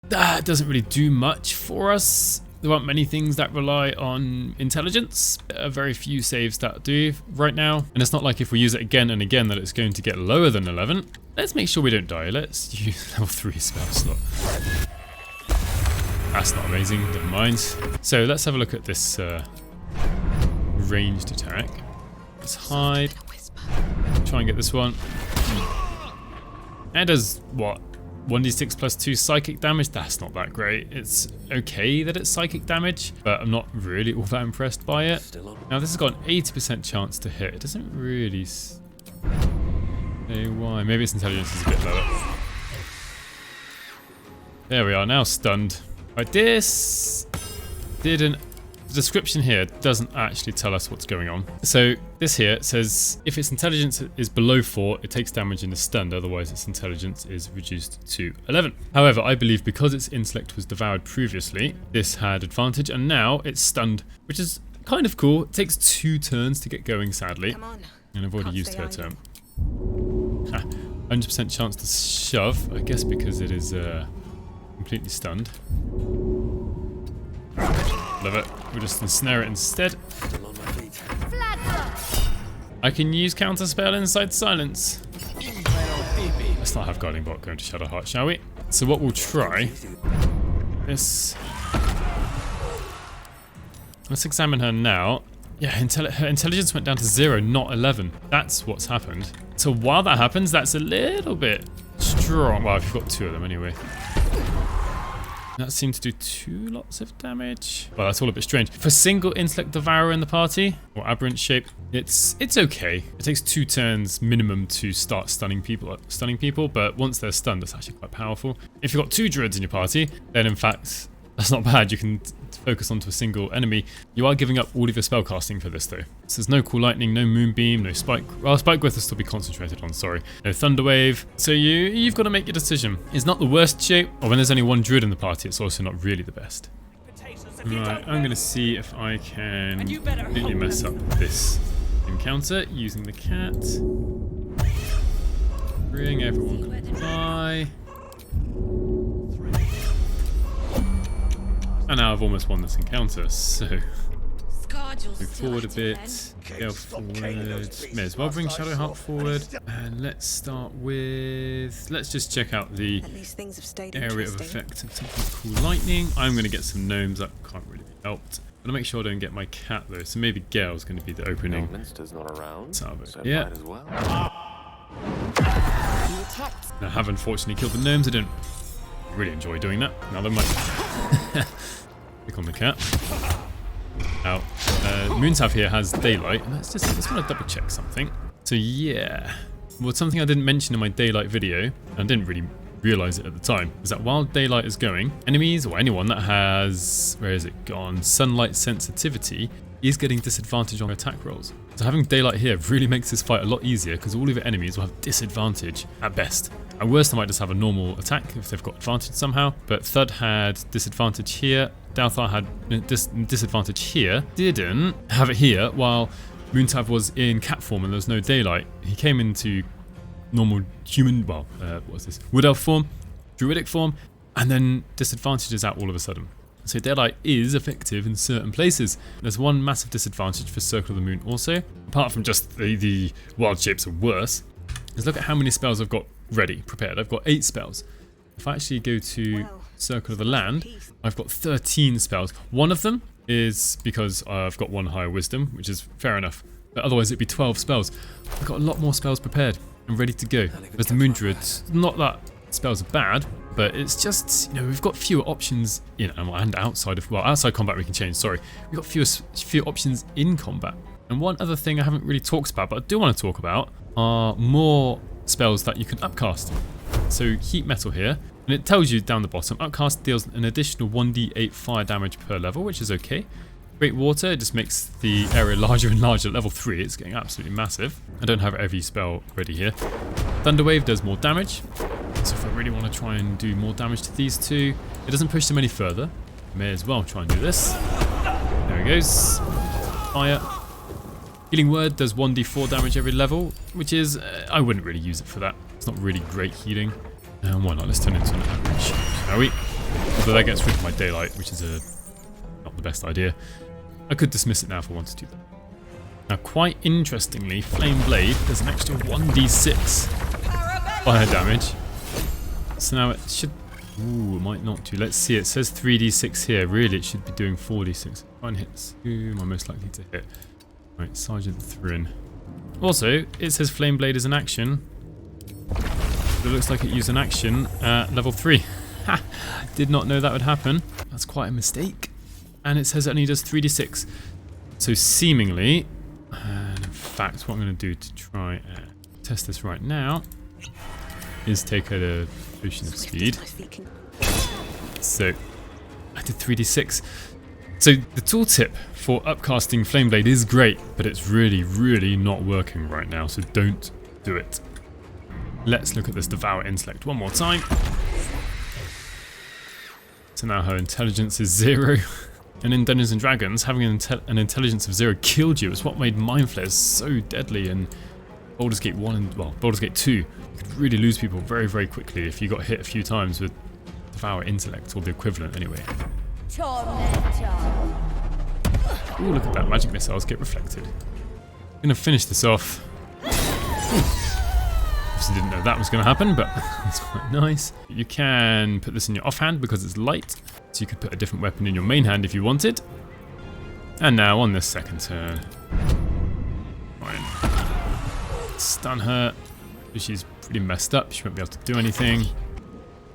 That doesn't really do much for us. There aren't many things that rely on intelligence. There are very few saves that do right now. And it's not like if we use it again and again that it's going to get lower than 11. Let's make sure we don't die. Let's use level 3 spell slot. That's not amazing, never mind. So let's have a look at this ranged attack. Let's hide. Try and get this one. And it does what? 1d6 plus 2 psychic damage. That's not that great. It's okay that it's psychic damage, but I'm not really all that impressed by it. Still on. Now this has got an 80% chance to hit. It doesn't really say why. Maybe its intelligence is a bit lower. There we are, now stunned. Right, this didn't... The description here doesn't actually tell us what's going on. So this here says if its intelligence is below 4, it takes damage and is stunned, otherwise its intelligence is reduced to 11. However, I believe because its intellect was devoured previously, this had advantage, and now it's stunned, which is kind of cool. It takes 2 turns to get going, sadly. Come on. And I've already used her turn. 100% chance to shove, I guess because it is completely stunned. Love it. We'll just ensnare it instead. Still on my feet. I can use counter spell inside silence. Let's not have guarding bot going to Shadowheart, shall we? So what we'll try is... Let's examine her now. Yeah, her intelligence went down to 0, not 11. That's what's happened. So while that happens, that's a little bit strong. Well, you've got 2 of them anyway. That seemed to do 2 lots of damage. Well, that's all a bit strange. For single intellect devourer in the party, or aberrant shape, it's okay. It takes 2 turns minimum to start stunning people, but once they're stunned, it's actually quite powerful. If you've got 2 druids in your party, then in fact, that's not bad. You can focus onto a single enemy. You are giving up all of your spellcasting for this though. So there's no cool lightning, no moonbeam, no spike. Well, spike growth will still be concentrated on, sorry. No thunder wave. So you've got to make your decision. It's not the worst shape, or when there's only 1 druid in the party, it's also not really the best. Right, I'm gonna see if I can completely mess up this encounter using the cat. Bring everyone by. And now I've almost won this encounter, so move forward a bit, go forward, may as well bring Shadowheart forward, and let's start with, let's just check out the area of effect of something called lightning. I'm going to get some gnomes, that can't really be helped. I'm going to make sure I don't get my cat though, so maybe Gale's going to be the opening. Not around. So yeah. As well. I have unfortunately killed the gnomes. I don't really enjoy doing that. Now they might click on the cat. Now, Moonsav here has daylight, and I just want to double check something. So yeah, well, something I didn't mention in my daylight video, and I didn't really realize it at the time, is that while daylight is going, enemies or anyone that has, where is it gone, sunlight sensitivity, is getting disadvantage on attack rolls. So having daylight here really makes this fight a lot easier because all of your enemies will have disadvantage at best. At worst, they might just have a normal attack if they've got advantage somehow. But Thud had disadvantage here. Dalthar had disadvantage here. Didn't have it here while Moontav was in cat form and there was no daylight. He came into normal human, well, what was this? Wood elf form, druidic form, and then disadvantage is out all of a sudden. So daylight is effective in certain places. There's one massive disadvantage for Circle of the Moon also, apart from just the wild shapes are worse, is look at how many spells I've got ready, prepared. I've got 8 spells. If I actually go to Circle of the Land, I've got 13 spells. One of them is because I've got 1 higher wisdom, which is fair enough. But otherwise it'd be 12 spells. I've got a lot more spells prepared and ready to go. Whereas the Moon Druids, not that spells are bad, but it's just, you know, we've got fewer options in and outside of, well, outside combat we can change, sorry. We've got fewer options in combat. And one other thing I haven't really talked about, but I do want to talk about, are more spells that you can upcast. So heat metal here, and it tells you down the bottom, upcast deals an additional 1d8 fire damage per level, which is okay. Great water, it just makes the area larger and larger at level 3, it's getting absolutely massive. I don't have every spell ready here. Thunderwave does more damage, so if I really want to try and do more damage to these two, it doesn't push them any further. May as well try and do this. There he goes. Fire. Healing Word does 1d4 damage every level, which is, I wouldn't really use it for that. It's not really great healing. And why not, let's turn it into an average, shall we? Although that gets rid of my daylight, which is not the best idea. I could dismiss it now if I wanted to. Now, quite interestingly, Flame Blade does an extra 1d6 fire damage. So now it should... Ooh, it might not do. Let's see, it says 3d6 here. Really, it should be doing 4d6. One hits. Who am I most likely to hit? Right, Sergeant Thrin. Also, it says Flame Blade is an action. It looks like it used an action at level 3. Ha! Did not know that would happen. That's quite a mistake. And it says it only does 3d6. So seemingly, and in fact, what I'm going to do to try and test this right now is take a potion of speed. So I did 3d6. So the tooltip for upcasting Flameblade is great, but it's really, really not working right now, so don't do it. Let's look at this Devour Intellect one more time. So now her intelligence is 0. And in Dungeons & Dragons, having an intelligence of 0 killed you. It's what made Mind Flayers so deadly in Baldur's Gate 1 and, well, Baldur's Gate 2. You could really lose people very, very quickly if you got hit a few times with Devour Intellect, or the equivalent anyway. Ooh, look at that, magic missiles get reflected. I'm gonna finish this off. Obviously didn't know that was gonna happen, but it's quite nice. You can put this in your offhand because it's light, so you could put a different weapon in your main hand if you wanted. And now on this second turn, fine. Stun her. She's pretty messed up, she won't be able to do anything.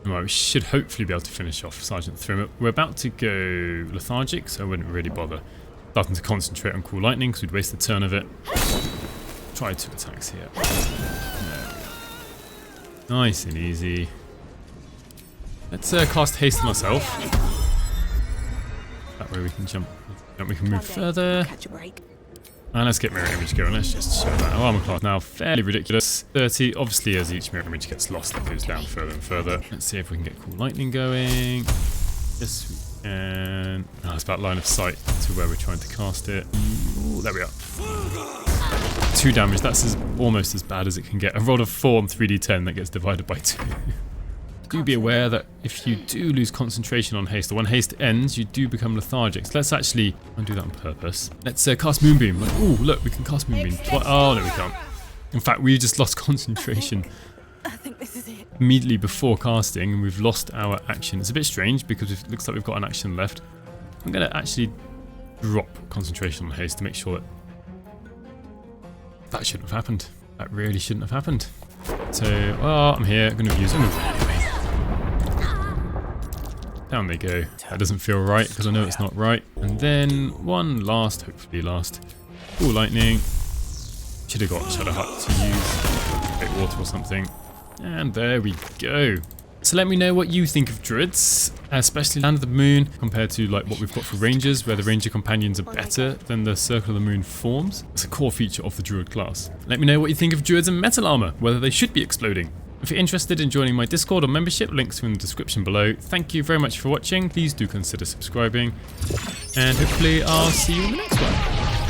Well, we should hopefully be able to finish off Sergeant Thrimmer. We're about to go lethargic, so I wouldn't really bother starting to concentrate on Cool Lightning because we'd waste a turn of it. Try 2 attacks here. There we go. Nice and easy. Let's cast Haste myself. That way we can jump. And we can move further. And let's get Mirror Image going. Let's just show that. Our armor class now fairly ridiculous. 30. Obviously, as each Mirror Image gets lost, it goes down further and further. Let's see if we can get Cool Lightning going. Yes, we can. Oh, it's about line of sight to where we're trying to cast it. Ooh, there we are. 2 damage. That's almost as bad as it can get. A roll of 4 on 3d10 that gets divided by 2. Do be aware that if you do lose concentration on haste, or when haste ends, you do become lethargic. So let's actually, I'll do that on purpose. Let's cast Moonbeam. Like, ooh, look, we can cast Moonbeam. Oh, no, we can't. In fact, we just lost concentration I think this is it. immediately before casting, and we've lost our action. It's a bit strange because it looks like we've got an action left. I'm going to actually drop concentration on haste to make sure that that shouldn't have happened. That really shouldn't have happened. So, I'm here. I'm going to use it anyway. Down they go. That doesn't feel right because I know it's not right. And then one last, hopefully last. Cool Lightning. Should have got Shadow Hut to use. Great Water or something. And there we go. So let me know what you think of Druids, especially Land of the Moon, compared to like what we've got for Rangers, where the Ranger companions are better than the Circle of the Moon forms. It's a core feature of the Druid class. Let me know what you think of Druids and Metal Armor, whether they should be exploding. If you're interested in joining my Discord or membership, links are in the description below. Thank you very much for watching. Please do consider subscribing. And hopefully I'll see you in the next one.